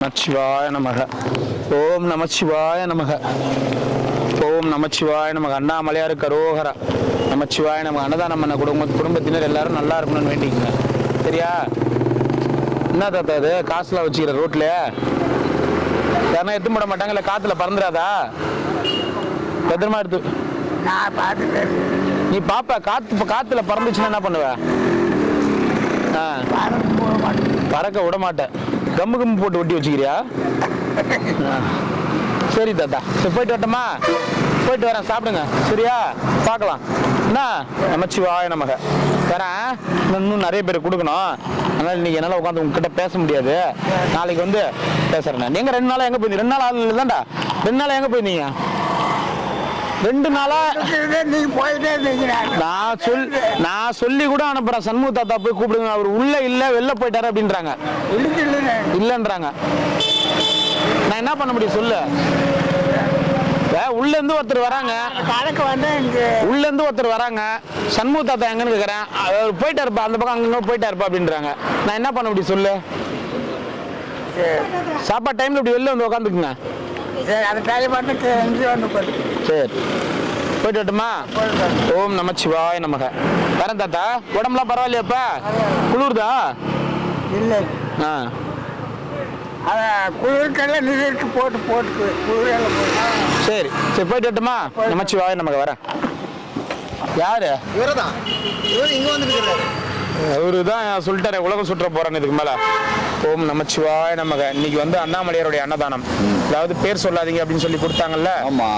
நமச்சிவாய நமக. ஓம் நமச்சிவாய நமக. ஓம் நமச்சிவாய நமக. அண்ணாமலையாருக்கு அரோகரா. நமச்சிவாய நமக. அன்னதானம் பண்ண குடும்பத்தினர் எல்லாரும் நல்லா இருக்கணும்னு வேண்டிக்கங்க. சரியா? என்ன தாத்தா இது காசுலாம் வச்சுக்கிற ரோட்ல யாருன்னா எடுத்து போட மாட்டாங்க, இல்லை காத்துல பறந்துடாதா? பத்திரமா எடுத்து நீ பாப்பா. காத்துல பறந்துச்சுன்னா என்ன பண்ணுவ? பறக்க விட மாட்டேன். கம்மு போட்டு ஒட்டி வச்சுக்கிறியா? சரி தாத்தா, சரி போயிட்டு வரட்டுமா? போயிட்டு வரேன், சாப்பிடுங்க. சரியா? பார்க்கலாம். என்ன நமச்சிவாய நமக. வரேன். இன்னும் நிறைய பேர் கொடுக்கணும், அதனால இன்னைக்கு என்னால் உட்காந்து உங்ககிட்ட பேச முடியாது. நாளைக்கு வந்து பேசுறேன். நீங்க 2 நாளா எங்க போயிருந்தீங்க? 2 நாள் ஆள் இல்லைதான்டா. 2 நாளா எங்க போயிருந்தீங்க? 2 நாளா நான் சொல்லி கூட அனுப்புறேன். சண்முக தாத்தா போய் கூப்பிடுங்க, அவர் உள்ள இல்ல வெளில போயிட்டாரு அப்படின்றாங்க. இல்லன்றாங்க. நான் என்ன பண்ண முடியும் சொல்லு? உள்ள இருந்து ஒருத்தர் வராங்க, உள்ள இருந்து ஒருத்தர் வராங்க. சண்முக தாத்தா எங்கன்னு கேக்குறேன், அவர் போயிட்டா இருப்பா, அந்த பக்கம் அங்க போயிட்டா இருப்பா அப்படின்றாங்க. நான் என்ன பண்ண முடியும் சொல்லு? சாப்பாடு டைம்ல இப்படி வெளில வந்து உட்காந்துக்குங்க. சரி, போயிட்டு வரட்டுமா? ஓம் நமச்சிவாய நமக. வரேன் தாத்தா. உடம்புலாம் பரவாயில்லையாப்பா? குளிர்தா? இல்லை. சரி சரி, போயிட்டு வரட்டுமா? நமச்சிவாய நமக. வரேன். யாரு? இவர்தான். இங்க வந்துருக்கிறாரு. அவரு தான் சொல்லிட்டாரு, உலகம் சுற்ற போறேன் இதுக்கு மேல. ஓம் நமச்சிவாய நமக. இன்னைக்கு வந்து அண்ணாமலையாருடைய அன்னதானம், அதாவது பேர் சொல்லாதீங்க அப்படின்னு சொல்லி கொடுத்தாங்கல்ல,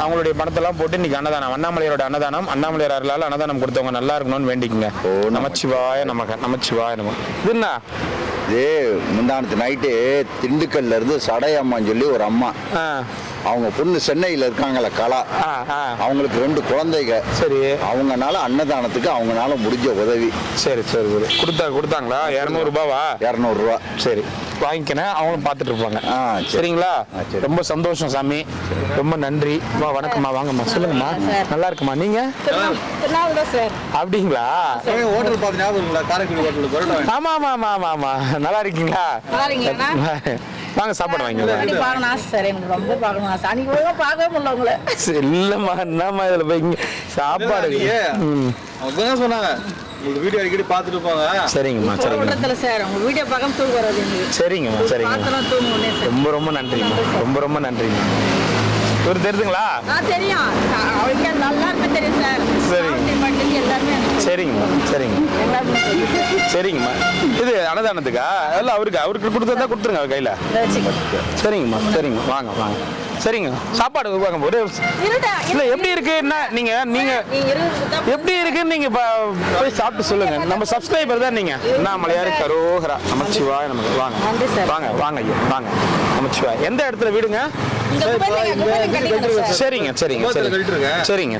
அவங்களுடைய பணத்தெல்லாம் போட்டு இன்னைக்கு அன்னதானம், அண்ணாமலையாரோட அன்னதானம். அண்ணாமலையார் அருளால அன்னதானம் கொடுத்தவங்க நல்லா இருக்கணும்னு வேண்டிக்குங்க. நமச்சிவாய நமக. நமச்சிவாய நமக. இது என்ன? இது முந்தானத்து நைட்டு திண்டுக்கல்ல இருந்து சடையம்மான்னு சொல்லி ஒரு அம்மா, அவங்க பொண்ணு சென்னையில இருக்காங்கள கலா, அவங்களுக்கு 2 குழந்தைங்க. சரி. அவங்கனால அன்னதானத்துக்கு அவங்கனால முடிஞ்ச உதவி. சரி சரி கொடுத்தாங்களா? 200 ரூபாவா? 200 ரூபா. சரி, வாங்கிக்கிறேன். அவங்களும் பார்த்துட்டு இருப்பாங்க. சரிங்களா? ரொம்ப சந்தோஷம் சாமி, ரொம்ப நன்றி. வணக்கம்மா, வாங்கம்மா, சொல்லுங்கம்மா. நல்லா இருக்குமா? நீங்க அப்படிங்களா? ஹோட்டல் பார்த்து ஞாபகம் காரைக்குடி ஹோட்டல். ஆமா ஆமா ஆமா ஆமா ஆமா. நல்லா இருக்கீங்களா? வாங்க, சாப்பாடு வாங்கி. இல்லம்மா, என்னம்மா இதுல போய் சாப்பாடு சொன்னாங்க, வீடியோ அடிக்கடி பார்த்துட்டு போங்க. சரிங்கம்மா, சரிங்கம்மா, சரிங்கம்மா, சரிங்கம்மா. ரொம்ப ரொம்ப நன்றிம்மா, ரொம்ப ரொம்ப நன்றிம்மா. இவர் தெரியுதுங்களா? சரிங்கம்மா, சரிங்கம்மா, சரிங்கம்மா. இது அன்னதானத்துக்கா? இல்லை, அவருக்கு கொடுத்தா கொடுத்துருங்க அவர் கையில். சரிங்கம்மா, சரிங்க, வாங்க வாங்க. சரிங்க, சாப்பாடு வாங்க. ஒரு இல்லை, எப்படி இருக்கு என்ன நீங்க எப்படி இருக்குன்னு நீங்க போய் சாப்பிட்டு சொல்லுங்க. நம்ம சப்ஸ்கிரைபர் தான் நீங்க. அண்ணாமலையாருக்கு அரோகரா. நமச்சிவாய நமக்கு. வாங்க வாங்க வாங்க ஐயா, வாங்க. நமச்சிவாய. எந்த இடத்துல வீடுங்க? சரிங்க சரிங்க சரிங்க சரிங்க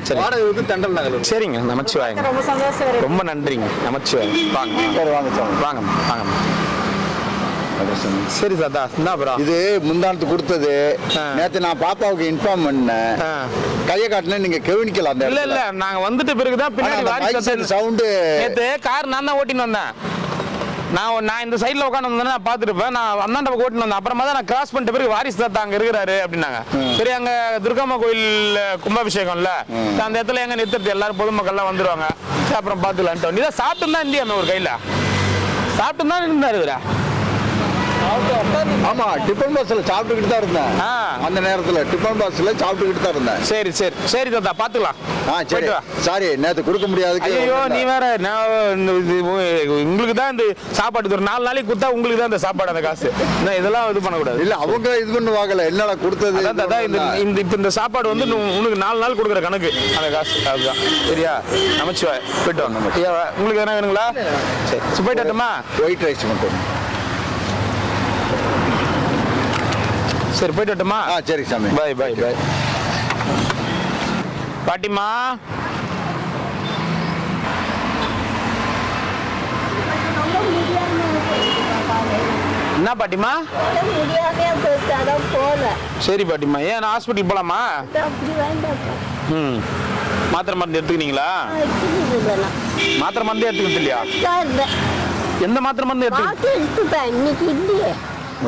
சரிங்க. நமச்சிவாயங்க, ரொம்ப நன்றிங்க. நமச்சிவாய. வாங்க வாங்க வாங்க வாங்க. சரி தாத்தா, என்ன அப்புறம்? இது முந்தானத்து கொடுத்தது. நேத்து நான் பாப்பாவுக்கு இன்ஃபார்ம் பண்ணேன், கையை காட்டினேன், நீங்க கவனிக்கலாம். இல்ல இல்ல, நாங்க வந்துட்டு பிறகுதான் பின்னாடி சவுண்டு. நேத்து கார் நான் தான் ஓட்டின்னு வந்தேன். நான் இந்த சைட்ல உட்காந்து வந்தேன்னா நான் பார்த்துருப்பேன். நான் அந்தாண்ட ஓட்டின்னு வந்தேன். அப்புறமா தான் நான் கிராஸ் பண்ணிட்ட பிறகு வாரிசு தாத்தா அங்க இருக்கிறாரு அப்படின்னாங்க. சரி, அங்க துர்காம்மா கோயில் கும்பாபிஷேகம்ல, அந்த இடத்துல எங்க நிறுத்துறது, எல்லாரும் பொதுமக்கள்லாம் வந்துருவாங்க. அப்புறம் பார்த்துக்கலான்ட்டு நீ தான் சாப்பிட்டு தான் இந்தியா ஒரு கையில சாப்பிட்டு தான் இருந்தாரு. ஆமா, டிஃபன் பாக்ஸ்ல சாப்பிட்டுக்கிட்டு தான் இருந்தேன். அந்த நேரத்துல டிஃபன் பாக்ஸ்ல சாப்பிட்டுக்கிட்டு தான் இருந்தேன். சரி சரி சரி தாத்தா, பாத்துக்கலாம். சரி, சாரி, நேத்து கொடுக்க முடியாது. ஐயோ, நீ வேற. உங்களுக்கு தான் இந்த சாப்பாடு ஒரு 4 நாளைக்கு கொடுத்தா உங்களுக்கு தான் இந்த சாப்பாடு, அந்த காசு. இதெல்லாம் இது பண்ணக்கூடாது. இல்ல, அவங்க இது பண்ணுவாங்கல்ல, என்னடா கொடுத்தது. இந்த சாப்பாடு வந்து உனக்கு 4 நாள் கொடுக்குற கணக்கு, அந்த காசு. அதுதான். சரியா? நமச்சிவாய். போயிட்டு வாங்க. உங்களுக்கு என்ன வேணுங்களா? சரி, போயிட்டு வரட்டுமா? ஒயிட் ரைஸ் மட்டும். சரி, போயிட்டு வரட்டுமா? சரி சாமி, பாய் பாய் பாய். பாட்டிமா, என்ன பாட்டிமா? சரி பாட்டிமா, ஏன் ஹாஸ்பிட்டல் போலாமா? மாத்திரை மருந்து எடுத்துக்கினீங்களா? மாத்திரை மருந்து எடுத்துக்கிட்டு இல்லையா? எந்த மாத்திரை மருந்து எடுத்து?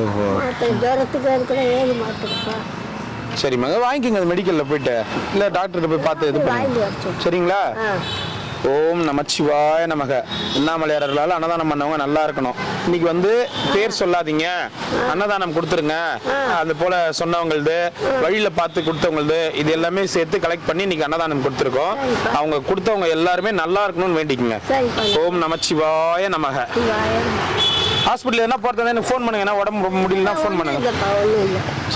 ஓஹோ ஜுரத்துக்கு இருக்கிற 7 மாத்திரைப்பா. சரிம்மா வாங்கிக்கோங்க அது மெடிக்கலில் போயிட்டு இல்லை டாக்டர்கிட்ட போய் பார்த்து இது வாங்கி பண்ணுங்க வச்சோம். சரிங்களா. ஓம் நமச்சிவாய நமக. அண்ணாமலையாரர்களால் அன்னதானம் பண்ணவங்க நல்லா இருக்கணும். இன்னைக்கு வந்து பேர் சொல்லாதீங்க, அன்னதானம் கொடுத்துருங்க, அது போல சொன்னவங்களது வழியில் பார்த்து கொடுத்தவங்களது இது எல்லாமே சேர்த்து கலெக்ட் பண்ணி இன்னைக்கு அன்னதானம் கொடுத்துருக்கோம். அவங்க கொடுத்தவங்க எல்லாருமே நல்லா இருக்கணும்னு வேண்டிக்குங்க. ஓம் நமச்சிவாய நமக. ஹாஸ்பிட்டல் என்ன போகிறதா எனக்கு ஃபோன் பண்ணுங்க. ஏன்னா உடம்பு ரொம்ப முடியலன்னா ஃபோன் பண்ணுங்க.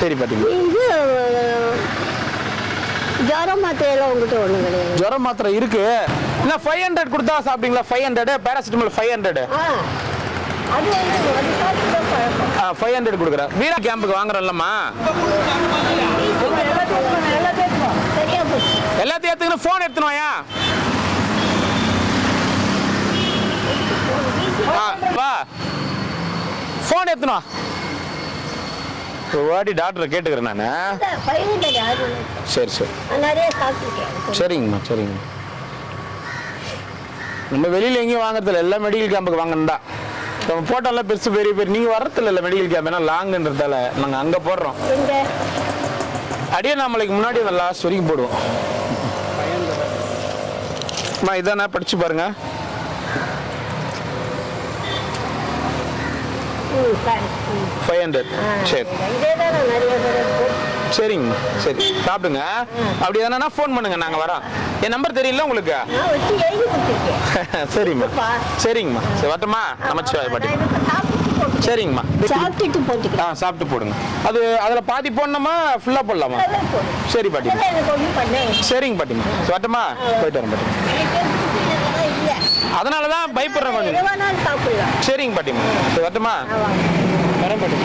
சரி பாத்தீங்க. ஜுரம் மாத்திரையெல்லாம் உங்ககிட்ட ஒன்றும் கிடையாது. ஜுரம் மாத்திரை இருக்கு. இல்லை 500 கொடுத்தா சாப்பிட்டீங்களா? 500 பேராசிட்டமால் 500. அது வந்து ஒரு சாப்பிட்டு பழக்கம். 500 கொடுக்குறேன். வீரா கேம்புக்கு வாங்குறோம்லம்மா. சரியா போச்சு. எல்லாத்தையும் எடுத்துக்கணும். ஃபோன் எடுத்துன்னு வாயா. வா ஃபோன் எடுத்துன்னு வா. ஒரு வாட்டி டாக்டரை கேட்டுக்கிறேன் நான். சரி சரி நிறைய சாப்பிட்டுருக்கேன். சரிங்கம்மா சரிங்கம்மா. நம்ம வெளியில் எங்கேயும் வாங்குறதில்ல, எல்லாம் மெடிக்கல் கேம்புக்கு வாங்கணும்டா. நம்ம போட்டோம்லாம் பெருசு பெரிய பேர் நீங்கள் வரதில்ல. இல்லை மெடிக்கல் கேம்ப் ஏன்னா லாங்குன்றதால நாங்கள் அங்கே போடுறோம். அடியண்ணாமலைக்கு முன்னாடி அந்த லாஸ்ட் வரைக்கும் போடுவோம். அம்மா இதானே படிச்சு பாருங்க. ம். 500. சரி சரிங்க சரி சாப்பிடுங்க. அப்படி எதனா ஃபோன் பண்ணுங்க, நாங்கள் வரோம். என் நம்பர் தெரியல உங்களுக்கு? சரிம்மா சரிங்கம்மா. சரி வரட்டுமா? நமச்சிவாய பாட்டி. சரிங்கம்மா சாப்பிட்டு போட்டுக்கலாம். சாப்பிட்டு போடுங்க. அது அதில் பாதி போடணுமா ஃபுல்லாக போடலாமா? சரி பாட்டிமா. சரிங்க பாட்டிமா. சரி வரட்டுமா? போயிட்டு வரேன் பாட்டி. அதனால தான் பயப்படுறேன் கொஞ்சம். சரிங்க பாட்டிமா. சரி வரட்டுமா? வரேன் பாட்டி.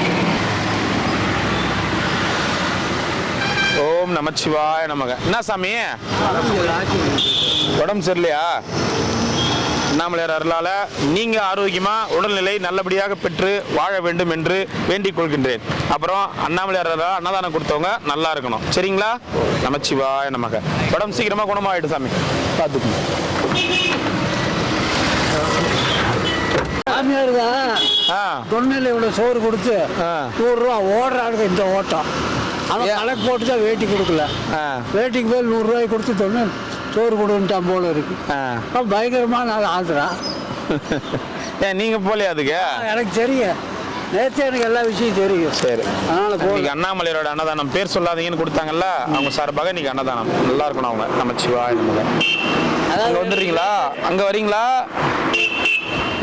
ஓம் நமச்சிவாய நமக. என்ன சாமி உடம்பு சரியில்லையா? அண்ணாமலையார் அருளால நீங்க ஆரோக்கியமா உடல்நிலை நல்லபடியாக பெற்று வாழ வேண்டும் என்று வேண்டிக் கொள்கின்றேன். அப்புறம் அண்ணாமலையார் அருளால அன்னதானம் கொடுத்தவங்க நல்லா இருக்கணும். சரிங்களா? நமச்சிவாய நமக. உடம்பு சீக்கிரமா குணமாயிடும் சாமி. பார்த்துக்கணும். தொன்னையில் இவ்வளோ சோறு கொடுத்து 100 ரூபா ஓடுறாங்க. இந்த ஓட்டம் அவன் கணக்கு போட்டு தான் வேட்டி கொடுக்கல. வேட்டிக்கு போய் 100 ரூபாய் கொடுத்து தொண்ணு சோறு கொடுன்ட்டான் போல இருக்கு. பயங்கரமான நாள் ஆந்துடா. ஏன் நீங்க போலையா அதுக்கு? எனக்கு தெரியும், நேற்று எனக்கு எல்லா விஷயம் தெரியும். சரி அதனால போய் அண்ணாமலையோட அன்னதானம் பேர் சொல்லாதீங்கன்னு கொடுத்தாங்கல்ல, அவங்க சார்பாக இன்னைக்கு அன்னதானம் நல்லா இருக்கணும். அவங்க நமச்சிவாய நமக. அங்கே வந்துடுறீங்களா? அங்கே வரீங்களா?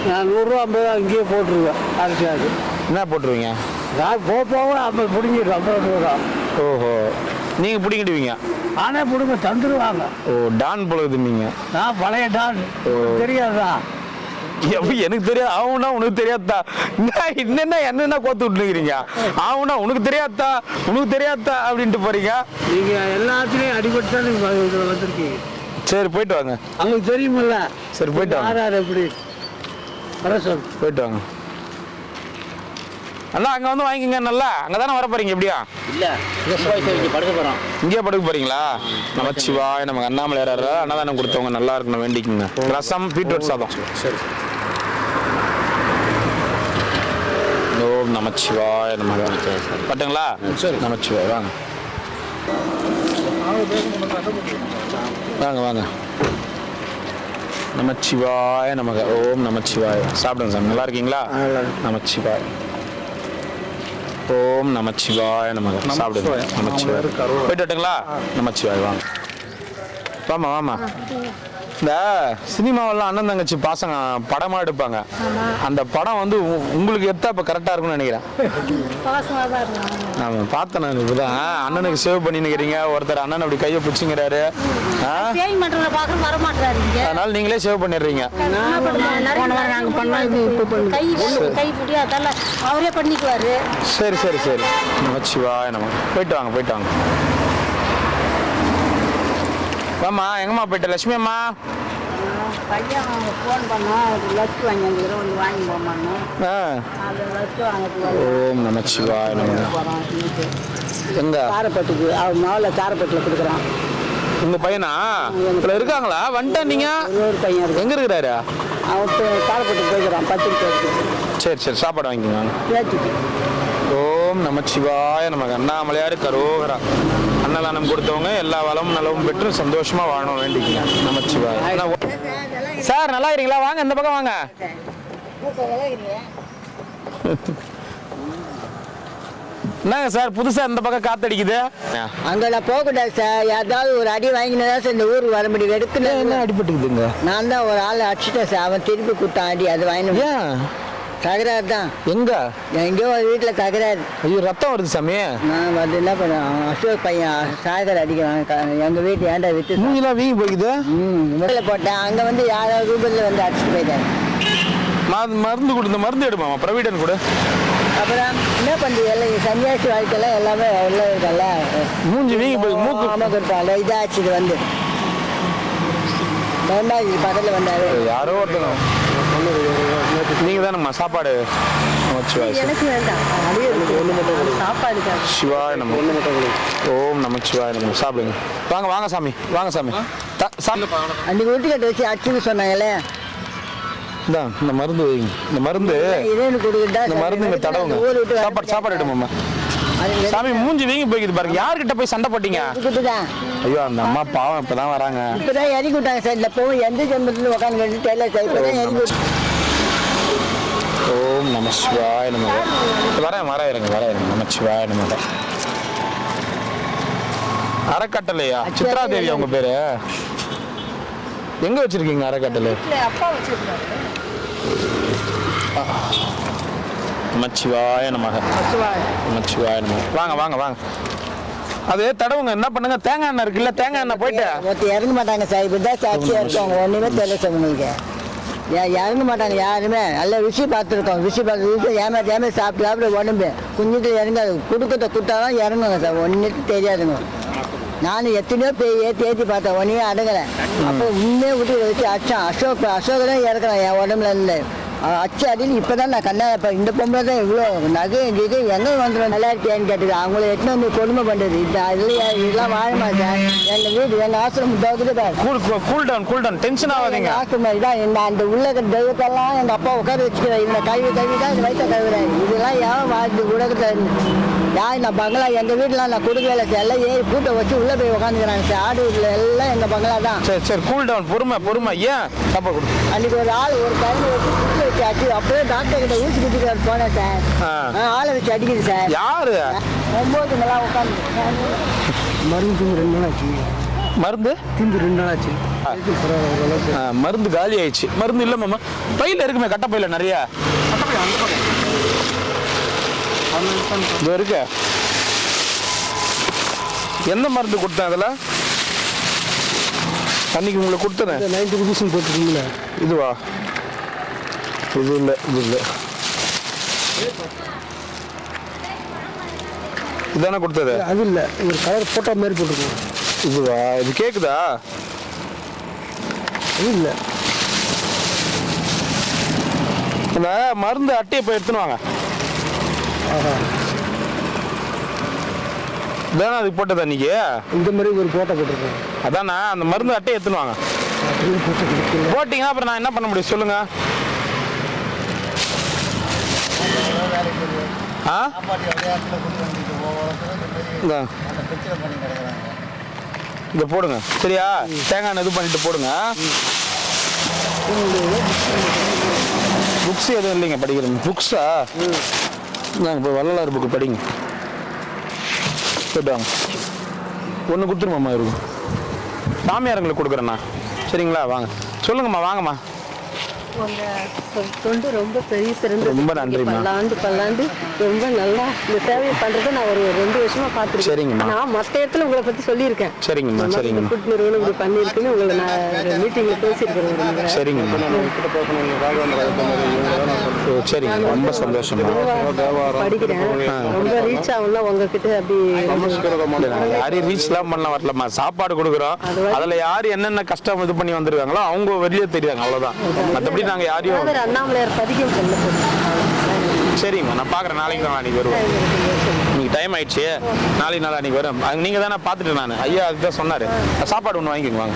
நான் 100 ரூபா 50 ரூபா இங்கேயே போட்டுருவேன். அதுக்காக என்ன போட்டுருவீங்க? நான் போக அப்போ பிடிங்கிடுவேன் 50 ரூபா. ஓஹோ நீங்கள் பிடிங்கிடுவீங்க? நானே பிடிங்க தந்துடுவாங்க. ஓ டான் பொழுதுமீங்க. நான் பழைய டான். தெரியாதா? எனக்கு தெரியாது. ஆவுனா உனக்கு தெரியாதா? என்னென்ன கோத்து விட்டுக்கிறீங்க? ஆவுனா உனக்கு தெரியாதா உனக்கு தெரியாதா அப்படின்ட்டு போறீங்க. நீங்க எல்லாத்துலயும் அடிபட்டு தான் நீங்க வந்திருக்கீங்க. சரி போயிட்டு வாங்க. அவங்களுக்கு தெரியுமில்ல. சரி போயிட்டு வாங்க. யார் எப்படி வர சொல். போயிட்டு வாங்க. அண்ணா அங்கே வந்து வாங்கிக்கங்க. நல்லா அங்கே தானே வர போறீங்க? எப்படியா? இல்லை படுக்க போகிறோம். இங்கேயே படுக்க போறீங்களா? நமச்சிவாய நமக்கு. அண்ணாமலையார் அன்னதானம் கொடுத்தவங்க நல்லா இருக்கணும் வேண்டிக்குங்க. ரசம் பீட்ரூட் சாதம். சரி. ஓம் நமச்சிவாய நமக. பட்டுங்களா? சரி நமச்சிவாய. வாங்க வாங்க வாங்க. நமச்சிவாய நமக. ஓம் நமச்சிவாய. சாப்பிடுங்க சார். நல்லா இருக்கீங்களா? நமச்சிவாய. ஓம் நமச்சிவாய நமக. சாப்பிடுங்க. நமச்சிவாய. போயிட்டு வரட்டுங்களா? நமச்சிவாய. வாங்க வாமா வாமா. இந்த சினிமாவெல்லாம் அண்ணன் தங்கச்சி பாசங்க படமா எடுப்பாங்க. அந்த படம் வந்து உங்களுக்கு எடுத்தா இப்போ கரெக்டாக இருக்கும்னு நினைக்கிறேன். நான் பார்த்தேன். நான் இப்போதான் அண்ணனுக்கு சேவ் பண்ணிக்கிறீங்க. ஒருத்தர் அண்ணன் அப்படி கையை பிடிச்சிங்கிறாரு. அதனால நீங்களே சேவ் பண்ணிடுறீங்க. சரி சரி சரி. நமச்சிவாய நம்ம. போயிட்டு வாங்க போயிட்டு வாங்க. வாம்மா. எங்கம்மா போயிட்ட லட்சுமி அம்மா? பையன் ஃபோன் பண்ணோம். லட்டு வாங்கி வந்துக்கிறோம். ஒன்று வாங்கி போமான்னு. அது லட்டு வாங்கிட்டு ஓம் நமச்சிவாய நமக. எங்க? காரப்பட்டுக்கு அவன் முதல்ல காரப்பட்டில் கொடுக்குறான். உங்க பையனா? இப்போ இருக்காங்களா? வந்துட்டா நீங்க? ஒரு பையன் இருக்கு. எங்க இருக்கிறாரு? அவன் காரப்பட்டுக்கு போய்க்கிறான். 10 பேருக்கு. சரி சரி. சாப்பாடு வாங்கிக்கோங்க. பேச்சுக்கு நமச்சிவாய நமக. அண்ணாமலையார் கரோகரா. அன்னதானம் கொடுத்தவங்க எல்லா வளமும் நலவும் பெற்று சந்தோஷமா வாழணும் வேண்டிக்கங்க. நமச்சிவாய. சார் நல்லா இருக்கீங்களா? வாங்க இந்த பக்கம் வாங்க. என்னங்க சார் புதுசா இந்த பக்கம் காத்தடிக்குது? அங்கெல்லாம் போகக்கூடாது சார். ஏதாவது ஒரு அடி வாங்கினா சார் இந்த ஊருக்கு வர முடியும். எடுக்கல என்ன அடிபட்டுக்குதுங்க? நான் தான் ஒரு ஆள் அடிச்சிட்டேன் சார். அவன் திருப்பி கொடுத்தான் அடி. அது வாங்கினு தகராறு தான். எங்க? எங்கேயோ ஒரு வீட்டில் தகராறு. ஐயோ ரத்தம் வருது சாமி. நான் வந்து என்ன பண்ணேன், அவன் அசோக் பையன் சாகர் அடிக்கிறான். எங்கள் வீட்டு ஏன்டா விட்டு மூஞ்சிலாம் வீங்கி போய்க்குது. முதல்ல போட்டேன். அங்கே வந்து யாராவது ரூபத்தில் வந்து அடிச்சுட்டு போயிட்டாங்க. மருந்து கொடுத்த மருந்து எடுப்பாமா பிரவீடன் கூட. அப்புறம் என்ன பண்ணுறது, எல்லாம் சன்னியாசி வாழ்க்கையெல்லாம் எல்லாமே எல்லாம் இருக்கல. மூஞ்சி வீங்கி போய் மூக்கு ஆமாம் கொடுத்தாங்க. இதாச்சு இது வந்து மருந்தாஜி பக்கத்தில் வந்தாரு. யாரோ ஒருத்தங்க. நீங்க தானம்மா சாப்பாடு? எனக்கு வேண்டாம் சாப்பாடு. சிவாய நம்ம. ஓம் நமச்சிவாய நம்ம. சாப்பிடுங்க. வாங்க வாங்க சாமி, வாங்க சாமி. அன்னைக்கு வீட்டுக்கிட்ட வச்சு அடிச்சுன்னு சொன்னாங்களே. இந்த மருந்து வைங்க. இந்த மருந்து இந்த மருந்து இங்க தடவுங்க. சாப்பாடு எடுமாம்மா. சாமி மூஞ்சி வீங்கி போய்க்குது பாருங்க. யார்கிட்ட போய் சண்டை போட்டீங்க? ஐயோ அந்த அம்மா பாவம் இப்பதான் வராங்க. இப்பதான் இறக்கி விட்டாங்க சார். இல்லை போய் எந்த ஜென்மத்துல உட்காந்து டெய்லர் சார் இப்பதான் இறக்கி விட்டாங்க. ஓம் நம சிவாய நமக. வரேன் நமச்சிவாய நமக. அறக்கட்டளையா? சித்ரா தேவி அவங்க பேரு. எங்க வச்சிருக்கீங்க அறக்கட்டளை? அப்பா வச்சிருக்காரு. நமச்சிவாய நமக. நமச்சிவாய நமக. வாங்க வாங்க வாங்க. அது தடவுங்க. என்ன பண்ணுங்க, தேங்காய் எண்ணெய் இருக்குல்ல, தேங்காய் எண்ணெய் போயிட்டு இறங்க மாட்டாங்க சார். இப்படிதான் சாட்சியா இருக்கவங்க ஒண்ணுமே தெரியல சார் உங்களுக்கு. இறங்க மாட்டாங்க யாருமே. நல்லா ருசி பார்த்துருக்கோம். ருசி பார்த்து ஏமாற்றி சாப்பிட்டு உடம்பு குஞ்சுக்கு இறங்காது. கொடுக்கத்த கொடுத்தாதான் இறங்குங்க சார். ஒன்றுக்கு தெரியாதுங்க. நானும் எத்தனையோ போய் ஏற்றி பார்த்தேன். ஒன்றுமே அடங்கலை. அப்போ உண்மையை விட்டு வச்சு அடிச்சான். அசோகதான் இறக்குறான் என் உடம்புல இருந்து. அச்சு அடியில் இப்போ தான் நான் கண்ணா. இப்போ இந்த பொம்பளை தான் இவ்வளோ நகை இது எங்கே வந்துடும் நல்லா இருக்கியான்னு கேட்டுது. அவங்கள எத்தனை வந்து கொடுமை பண்ணுறது. இதெல்லாம் வாழமா சார். எங்கள் வீடு எங்கள் ஆசிரமம் தோக்குது. கூல் டவுன் டென்ஷன் ஆகாதீங்க. ஆசிரமம் இதான் இந்த அந்த உள்ள தெய்வத்தெல்லாம் எங்கள் அப்பா உட்கார வச்சுக்கிறேன். இந்த கழுவி தான் இந்த வயிற்ற கழுவுறேன். இதெல்லாம் யாரும் வாழ்ந்து உலகத்தில் யார் நான் பங்களா எங்கள் வீட்டில் நான் கொடுக்கல சார். எல்லாம் ஏறி கூட்ட வச்சு உள்ளே போய் உட்காந்துக்கிறாங்க சார். ஆடு வீட்டில் எல்லாம் எங்கள் பங்களா தான். சரி கூல் டவுன். பொறுமை. ஏன் சாப்பாடு கொடு. அன்றைக்கி ஒரு ஆள் ஒரு டைம் வச்சு அடிச்சு அப்படியே டாக்டர் கிட்ட ஊசி குத்திட்டு போனேன் சார். ஆளை வச்சு அடிக்குது சார். யாரு? 9 நாளா உட்காந்து மருந்து 2 நாள் ஆச்சு. மருந்து திந்து 2 நாள் ஆச்சு. மருந்து காலி ஆயிடுச்சு. மருந்து இல்ல மாமா. பையில இருக்குமே, கட்ட பையில நிறைய இருக்கு. எந்த மருந்து கொடுத்தேன் அதுல? அன்னைக்கு உங்களுக்கு கொடுத்தேன் 90 rupees போட்டுருக்கீங்களா? இதுவா? இது இல்லை இதானே கொடுத்தது? அது இல்லை, ஒரு கலர் போட்டோ மாதிரி போட்டுருக்கோம். இதுவா? இது கேக்குதா? அது இல்லை. அந்த மருந்து அட்டையை போய் எடுத்துன்னு வாங்க. இதானே அதுக்கு போட்டது அன்னைக்கு? இந்த மாதிரி ஒரு போட்டோ போட்டிருக்கோம். அதானே அந்த மருந்து அட்டையை எடுத்துன்னு வாங்க. போட்டீங்கன்னா அப்புறம் நான் என்ன பண்ண முடியும் சொல்லுங்க? இதை போடுங்க சரியா? தேங்காய் இது பண்ணிட்டு போடுங்க. புக்ஸ் எதுவும் இல்லைங்க படிக்கிறேன். புக்ஸா? நாங்கள் இப்போ வள்ளலார் புக்கு படிங்க. போயிட்டாங்க. ஒன்று கொடுத்துருமாம்மா இருக்கும். சாமியாரங்களுக்கு கொடுக்குறேண்ணா. சரிங்களா? வாங்க சொல்லுங்கம்மா. வாங்கம்மா. தொண்டு ரொம்ப பெரிய சிறந்த. ரொம்ப நன்றிம்மா. பல்லாண்டு ரொம்ப நல்லா இந்த சேவையை பண்றதை நான் ஒரு 2 வருஷமா பார்த்துருக்கேன். சரிங்கம்மா. நான் மற்ற இடத்துல உங்களை பத்தி சொல்லியிருக்கேன். சரிங்கம்மா. ஃபுட் நிறுவனம் இப்படி பண்ணியிருக்குன்னு உங்களை நான் மீட்டிங்ல பேசியிருக்கிறேன். சரிங்கம்மா. சரிங்க, ரொம்ப சந்தோஷம். படிக்கிறேன். ரொம்ப ரீச் ஆகும்னா உங்ககிட்ட அப்படி யாரையும் ரீச்லாம் பண்ண வரலம்மா. சாப்பாடு கொடுக்குறோம். அதில் யார் என்னென்ன கஷ்டம் இது பண்ணி வந்திருக்காங்களோ அவங்க வெளியே தெரியாங்க, அவ்வளோதான். மற்றபடி நாங்கள் யாரையும் அண்ணாமலையார் பதிக்கம் சொல்ல. சரிங்கம்மா, நான் பார்க்குறேன். நாளைக்கு தான் நாளைக்கு வருவேன். இன்னைக்கு டைம் ஆயிடுச்சு. நாளைக்கு நாளைக்கு வரேன். நீங்கள் தானே பார்த்துட்டு நான் ஐயா அதுதான் சொன்னார். சாப்பாடு ஒன்று வாங்கிக்கோங்க. வாங்க.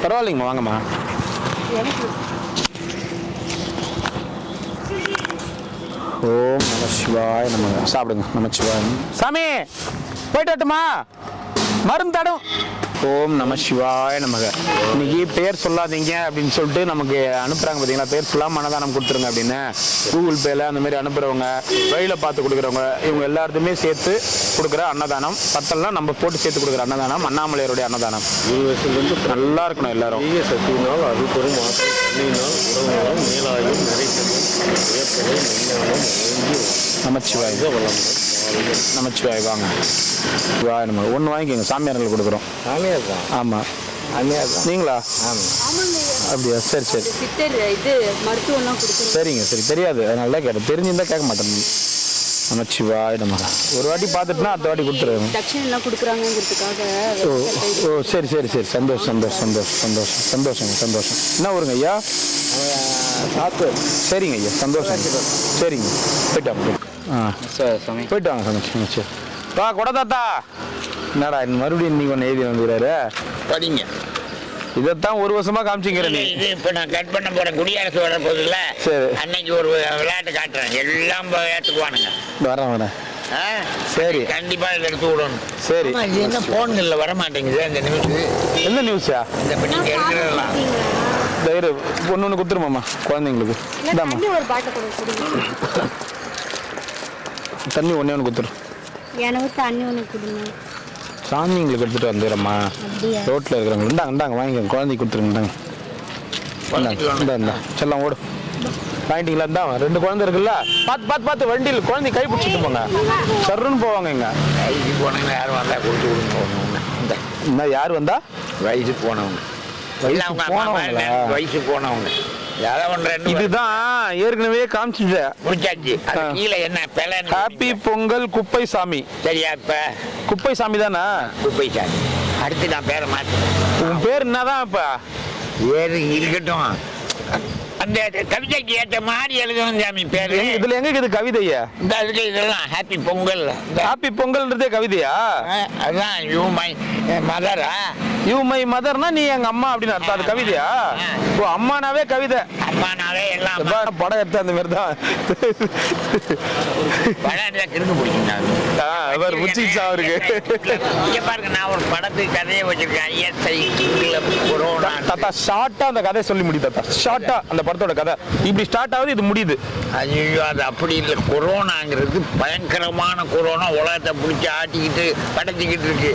பரவாயில்லைங்கம்மா, வாங்கம்மா. ஓம் நம சிவாய நமக. சாப்பிடுங்க. நமச்சிவாய. சாமி போயிட்டு வரட்டுமா? மருந்து தடும். ஓம் நம சிவாய நமக. இன்னைக்கு பேர் சொல்லாதீங்க அப்படின்னு சொல்லிட்டு நமக்கு அனுப்புறாங்க பார்த்தீங்களா, பேர் சொல்லாம அன்னதானம் கொடுத்துருங்க அப்படின்னு. கூகுள் பேல அந்த மாதிரி அனுப்புறவங்க, வழியில பார்த்து கொடுக்குறவங்க, இவங்க எல்லாருக்குமே சேர்த்து கொடுக்குற அன்னதானம். பத்தெல்லாம் நம்ம போட்டு சேர்த்து கொடுக்குற அன்னதானம் அண்ணாமலையருடைய அன்னதானம். நல்லா இருக்கணும் எல்லாரும். சக்தியினால் அருள்பெரும் ஆற்றல் தண்ணியினால் உறவுகளால் மேலாயும் நிறைக்கணும் உயர்த்தலை மெஞ்ஞானம் நமச்சிவாய். நமச்சிவாய். வாங்க. சிவாய் நம்ம ஒன்று வாங்கிக்கோங்க. சாமியார்கள் கொடுக்குறோம். சாமியார் தான். ஆமாம். சாமியார் தான். நீங்களா? அப்படியா? சரி சரி சரிங்க. சரி தெரியாது, அதனால தான் கேட்டேன். தெரிஞ்சிருந்தா கேட்க மாட்டேன். நமச்சிவாய் நம்ம ஒரு வாட்டி பார்த்துட்டுனா அடுத்த வாட்டி கொடுத்துருவேன். ஓ ஓ சரி சரி சரி. சந்தோஷம் சந்தோஷம் சந்தோஷம் சந்தோஷம் சந்தோஷங்க சந்தோஷம். என்ன ஊருங்க ஐயா? சரிங்க ஐயா. சந்தோஷம். சரிங்க. போயிட்டு வாங்க. போயிட்டு வாங்க. சந்தோஷம். சரி வா கொட தாத்தா. என்னடா மறுபடியும் இன்னைக்கு ஒன்று எழுதி வந்துக்கிறாரு. படிங்க. இதைத்தான் ஒரு வருஷமா காமிச்சிக்கிற நீ. இது இப்ப நான் கட் பண்ண போறேன். குடியரசு வர போகுதுல்ல, சரி. அன்னைக்கு ஒரு விளையாட்டு காட்டுறேன். எல்லாம் ஏத்துக்குவானுங்க. வரேன். சரி கண்டிப்பா இதை எடுத்து விடணும். சரி. இது என்ன போன்ல வர மாட்டேங்குது இந்த நியூஸ். என்ன நியூஸா? இந்த இப்ப நீங்க எடுக்கிறதெல்லாம் தயிர் ஒன்று கொடுத்துருமாம்மா குழந்தைங்களுக்கு. இதாம்மா தண்ணி ஒன்றே ஒன்று கொடுத்துரு. எனக்கு தண்ணி ஒன்று கொடுங்க. சாமிங்களுக்கு எடுத்துகிட்டு வந்துடுறம்மா. ரோட்டில் இருக்கிறவங்க இந்தாங்க இந்தாங்க வாங்கிக்கோங்க. குழந்தைக்கு கொடுத்துருங்க. இந்தாங்க செல்லாம் ஓடு. வாங்கிட்டீங்களா? இருந்தா 2 குழந்தை இருக்குல்ல, பார்த்து பார்த்து பார்த்து வண்டியில் குழந்தை கை பிடிச்சிட்டு போங்க. சர்ன்னு போவாங்க. இங்க வயசு போனவங்க யாரும் வந்தா கொடுத்து கொடுங்க. என்ன யார் வந்தா? வயசு போனவங்க. வயசு போனவங்க யாராவது ஒன்று. இதுதான் ஏற்கனவே காமிச்சிட்டு முடிச்சாச்சு. அது கீழே என்ன பிள்ளை? ஹாப்பி பொங்கல் குப்பை சாமி. சரியா? இப்ப குப்பை சாமி தானே? குப்பை சாமி. அடுத்து நான் பேரை மாற்றேன். உன் பேர் என்னதான் இப்ப? பேரு இருக்கட்டும். அந்த கவிதைக்கு ஏற்ற மாதிரி எழுதணும் சாமி பேரு. இதுல எங்க இது கவிதையா? இந்த அதுக்கு இதெல்லாம் ஹாப்பி பொங்கல். ஹாப்பி பொங்கல்ன்றதே கவிதையா? அதான் யூ மை மதரா. யூ மை மதர்னா நீ எங்க அம்மா அப்படின்னு அர்த்தம். அது கவிதையா? ஓ அம்மானாவே கவிதை. அம்மானாவே எல்லாம் படம் எடுத்த அந்த மாதிரி தான். படம் கிறுக்கு பிடிக்கும். முச்சிச்சா அவருக்கு. இங்க பாருங்க, நான் ஒரு படத்துக்கு கதையை வச்சிருக்கேன். இயற்கை கொரோனா. தாத்தா ஷார்ட்டா அந்த கதையை சொல்லி முடியும் தாத்தா. ஷார்ட்டா அந்த படத்தோட கதை இப்படி ஸ்டார்ட் ஆகுது, இது முடியுது. ஐயோ அது அப்படி இல்லை. கொரோனாங்கிறது பயங்கரமான கொரோனா. உலகத்தை பிடிச்சி ஆட்டிக்கிட்டு படைச்சிக்கிட்டு இருக்கு.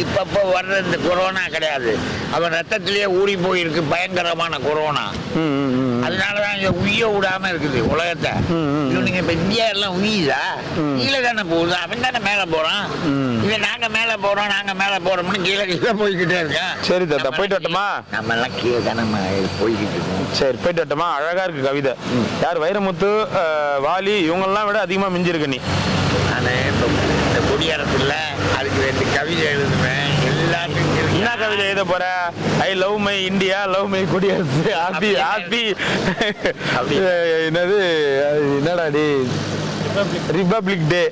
இப்பப்ப வர்ற இந்த கொரோனா கிடையாது. அவன் ரத்தத்திலேயே ஊறி போயிருக்கு பயங்கரமான கொரோனா. அதனாலதான் இங்க உய்ய விடாம இருக்குது உலகத்தை. நீங்க இப்ப இந்தியா எல்லாம் உய்யுதா? கீழே தானே போகுது. அவன் தானே மேல போறான். இவன் நாங்க மேல போறோம் நாங்க மேல போறோம்னு கீழே கீழே போய்கிட்டே இருக்கேன். சரி தாத்தா போயிட்டு வரட்டுமா? நம்ம எல்லாம் கீழே தானே போய்கிட்டு இருக்கோம். சரி போயிட்டு வரட்டுமா? அழகா இருக்கு கவிதை. யார் வைரமுத்து, வாலி இவங்கெல்லாம் விட அதிகமா மிஞ்சிருக்க நீ. நான் இந்த குடியரசுல அதுக்கு 2 கவிதை எழுதுவேன். எல்லாத்துக்கும் என்ன கவிதை எழுத போற? I love my India, love my குடியரசு, ஹாப்பி ஹாப்பி. என்னது என்னடா டி? ரிபப்ளிக் டே.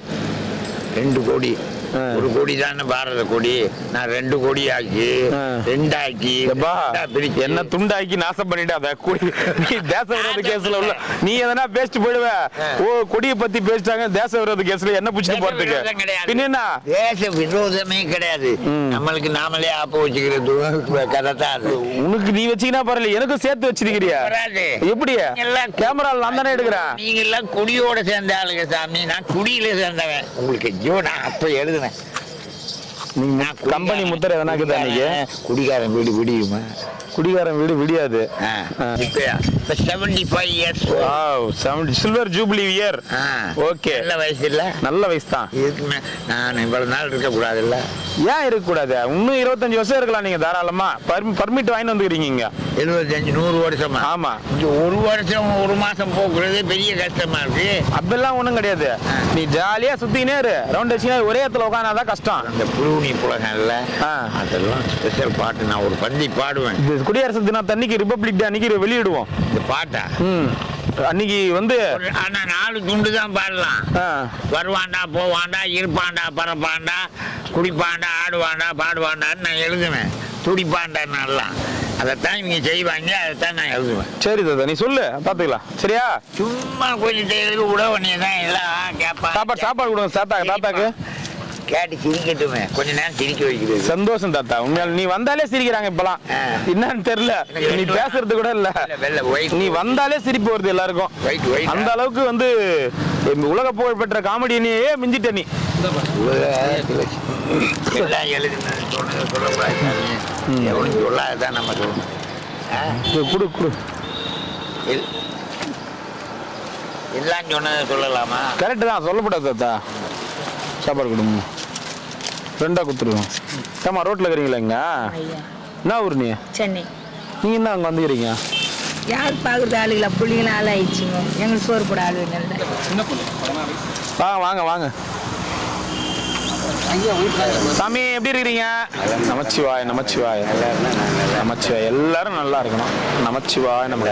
2 கோடி. 1 கோடி தானே பாரத கொடி. நான் 2 கோடி ஆக்கி 2 ஆக்கி என்ன துண்டாக்கி நாசம் பண்ணிட்டு நீ தேச விரோத கேஸ்ல உள்ள நீ எதனா பேசிட்டு போயிடுவ. ஓ கொடியை பத்தி பேசிட்டாங்க தேச விரோத கேஸ்ல என்ன பிடிச்சிட்டு போறதுக்கு? பின்னா தேச விரோதமே கிடையாது. நம்மளுக்கு நாமளே ஆப்ப வச்சுக்கிறது கதை தான் அது. உனக்கு நீ வச்சீங்கன்னா பரவாயில்ல, எனக்கு சேர்த்து வச்சிருக்கிறியா? எப்படி கேமரால நான் தானே எடுக்கிறேன். நீங்க எல்லாம் குடியோட சேர்ந்த ஆளுங்க சாமி. நான் குடியில சேர்ந்தவன். உங்களுக்கு ஐயோ நான் அப்ப எழுதுனேன். நீங்க கம்பெனி முத்திரை எதனா இருக்குதா? நீங்க குடிகாரன் வீடு விடியுமா? குடிகாரன் வீடு விடியாது. 75 years. Silver jubilee year. Okay. நல்ல வயசு இல்ல? நல்ல வயசு தான். நான் இவ்வளவு நாள் இருக்க கூடாது இல்ல? ஏன் இருக்க கூடாது? இன்னும் 25 வருஷம் இருக்கலாம் நீங்க தாராளமா. பர்மிட் வாங்கி வந்துக்கிறீங்க. 75 100 வருஷமா? ஆமா. 1 வருஷம் 1 மாசம் போக்குறது பெரிய கஷ்டமா இருக்கு. அதெல்லாம் ஒண்ணும் கிடையாது. நீ ஜாலியா சுத்தினே இரு. ரவுண்ட் அடிச்சுனா ஒரே இடத்துல உட்கார்ந்தாதான் கஷ்டம். அந்த புழுனி புலகம்ல அதெல்லாம் ஸ்பெஷல் பாட்டு. நான் ஒரு பந்தி பாடுவேன். குடியரசு தினம் அன்னைக்கு, ரிபப்ளிக் டே அன்னைக்கு வெளியிடுவோம் இந்த பாட்டா. அன்னைக்கு வந்து ஆனா 4 துண்டு தான் பாடலாம். வருவாண்டா போவாண்டா இருப்பாண்டா பரப்பாண்டா குடிப்பாண்டா ஆடுவாண்டா பாடுவாண்டான்னு நான் எழுதுவேன். துடிப்பாண்டான்னெல்லாம் அதைத்தான் இவங்க செய்வாங்க, அதைத்தான் நான் எழுதுவேன். சரி தாத்தா, நீ சொல்லு பார்த்துக்கலாம். சரியா? சும்மா கொஞ்சம் செய்யறதுக்கு உடனே தான் எல்லாம் கேட்பாங்க. சாப்பாடு கொடுங்க தாத்தாக்கு. கேட்டு சிரிக்கட்டுமே, கொஞ்ச நேரம் சிரிக்க வைக்கிறது. சந்தோஷம் தாத்தா, உண்மையால நீ வந்தாலே சிரிக்கிறாங்க இப்பெல்லாம். என்னன்னு தெரியல, நீ பேசுறது கூட இல்ல, நீ வந்தாலே சிரிப்பு வருது எல்லாருக்கும். அந்த அளவுக்கு வந்து உலக புகழ் பெற்ற காமெடியனையே மிஞ்சிட்ட நீ. எல்லாம் எழுதுன சொல்லக்கூடாது, எவனுக்கு சொல்லாதான் நம்ம சொல்லணும். குடு குடு. எல்லாம் சொன்னதை சொல்லலாமா? கரெக்டு தான், சொல்லக்கூடாது தாத்தா. சாப்பாடு கொடுங்க, ரெண்டா கொடுத்துருவோம். ஏமா ரோட்டில் இருக்கிறீங்களா? இங்க என்ன ஊர் நீ? சென்னை. நீங்கள் என்ன அங்கே வந்துக்கிறீங்க? யார் பார்க்குறது ஆளுங்களா? பிள்ளைங்களும் ஆள் ஆயிடுச்சுங்க, எங்களுக்கு சோறு போட ஆள் வேணும். வாங்க வாங்க வாங்க. சாமி எப்படி இருக்கிறீங்க? நமச்சிவாய் நமச்சிவாய் நமச்சிவாய். எல்லாரும் நல்லா இருக்கணும். நமச்சிவாய் நம்ம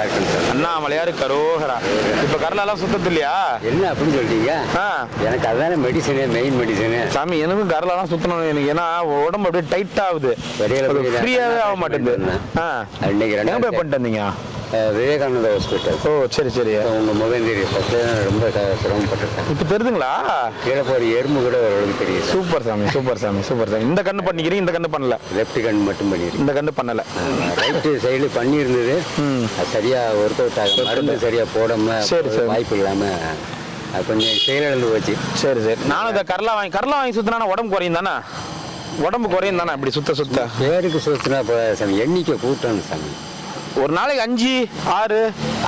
அண்ணாமலையாரு கரோகரா. இப்ப கரலாம் சுத்தது இல்லையா? என்ன அப்படின்னு சொல்லிட்டீங்க? எனக்கு அதுதானே மெடிசனு, மெயின் மெடிசனு. சாமி எனக்கும் கரலாம் சுத்தணும் எனக்கு. ஏன்னா உடம்பு அப்படியே டைட் ஆகுது, ஃப்ரீயாவே ஆக மாட்டேங்குது. இன்னைக்கு எங்க போய் பண்ணிட்டு வந்தீங்க? விவேகானந்தா ஹாஸ்பிட்டல். ஓ சரி சரி. உங்க முகம் தெரியும், ரொம்ப சிரமப்பட்டிருக்கேன். இப்ப தெரியுதுங்களா? கீழே போற எறும்பு கூட ஓரளவுக்கு தெரியும். சூப்பர் சாமி, சூப்பர் சாமி, சூப்பர் சாமி. இந்த கண்ணு பண்ணிக்கிறீங்க? இந்த கண்ணு பண்ணல? லெஃப்ட் கண் மட்டும் பண்ணிருக்கேன், இந்த கண்ணு பண்ணல. ரைட்டு சைடு பண்ணியிருந்தது, அது சரியா ஒர்க் அவுட் ஆகும், மருந்து சரியா போடாம வாய்ப்பு இல்லாம அது கொஞ்சம் செயலிழந்து போச்சு. சரி சரி. நானும் இந்த கரலாம் வாங்கி சுத்தினா உடம்பு குறையும் தானே? உடம்பு குறையும் தானே அப்படி சுத்த பேருக்கு சுத்தினா சாமி எண்ணிக்கை கூட்டணும் சாமி. ஒரு நாளைக்கு 5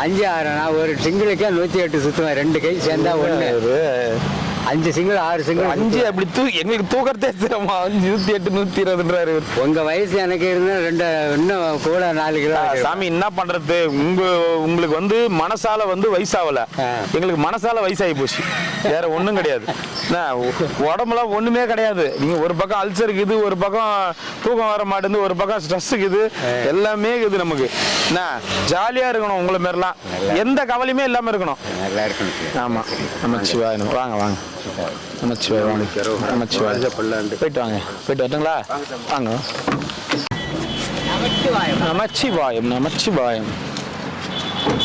6 நான் ஒரு சிங்கிளுக்கே 108 சுத்துவேன். 2 கை சேர்ந்தா 1 5 சிங்கிள் 6 சிங்கிள் 5 அப்படி எங்களுக்கு தூக்கறதே தெரியுமா? 108 120ன்றாரு. உங்க வயசு எனக்கு இருந்தா 2 இன்னும் கூட 4 கிலோ. சாமி என்ன பண்றது, உங்களுக்கு வந்து மனசால வந்து வயசாகல, எங்களுக்கு மனசால வயசாகி போச்சு. வேற ஒண்ணும் கிடையாது. உடம்புலாம் ஒண்ணுமே கிடையாது. நீங்க ஒரு பக்கம் அல்சர் இருக்குது, ஒரு பக்கம் தூக்கம் வர மாட்டேங்குது, ஒரு பக்கம் ஸ்ட்ரெஸ் இருக்குது, எல்லாமே இருக்குது. நமக்கு என்ன ஜாலியா இருக்கணும், உங்களை மாதிரிலாம் எந்த கவலையுமே இல்லாம இருக்கணும். நல்லா இருக்கணும். ஆமா. நமச்சிவாய். வாங்க வாங்க. நமச்சிவாய் வாங்க. நமச்சிவாய். போயிட்டு வாங்க. போயிட்டு வரட்டுங்களா? வாங்க. நமச்சிவாயம் நமச்சிவாயம்.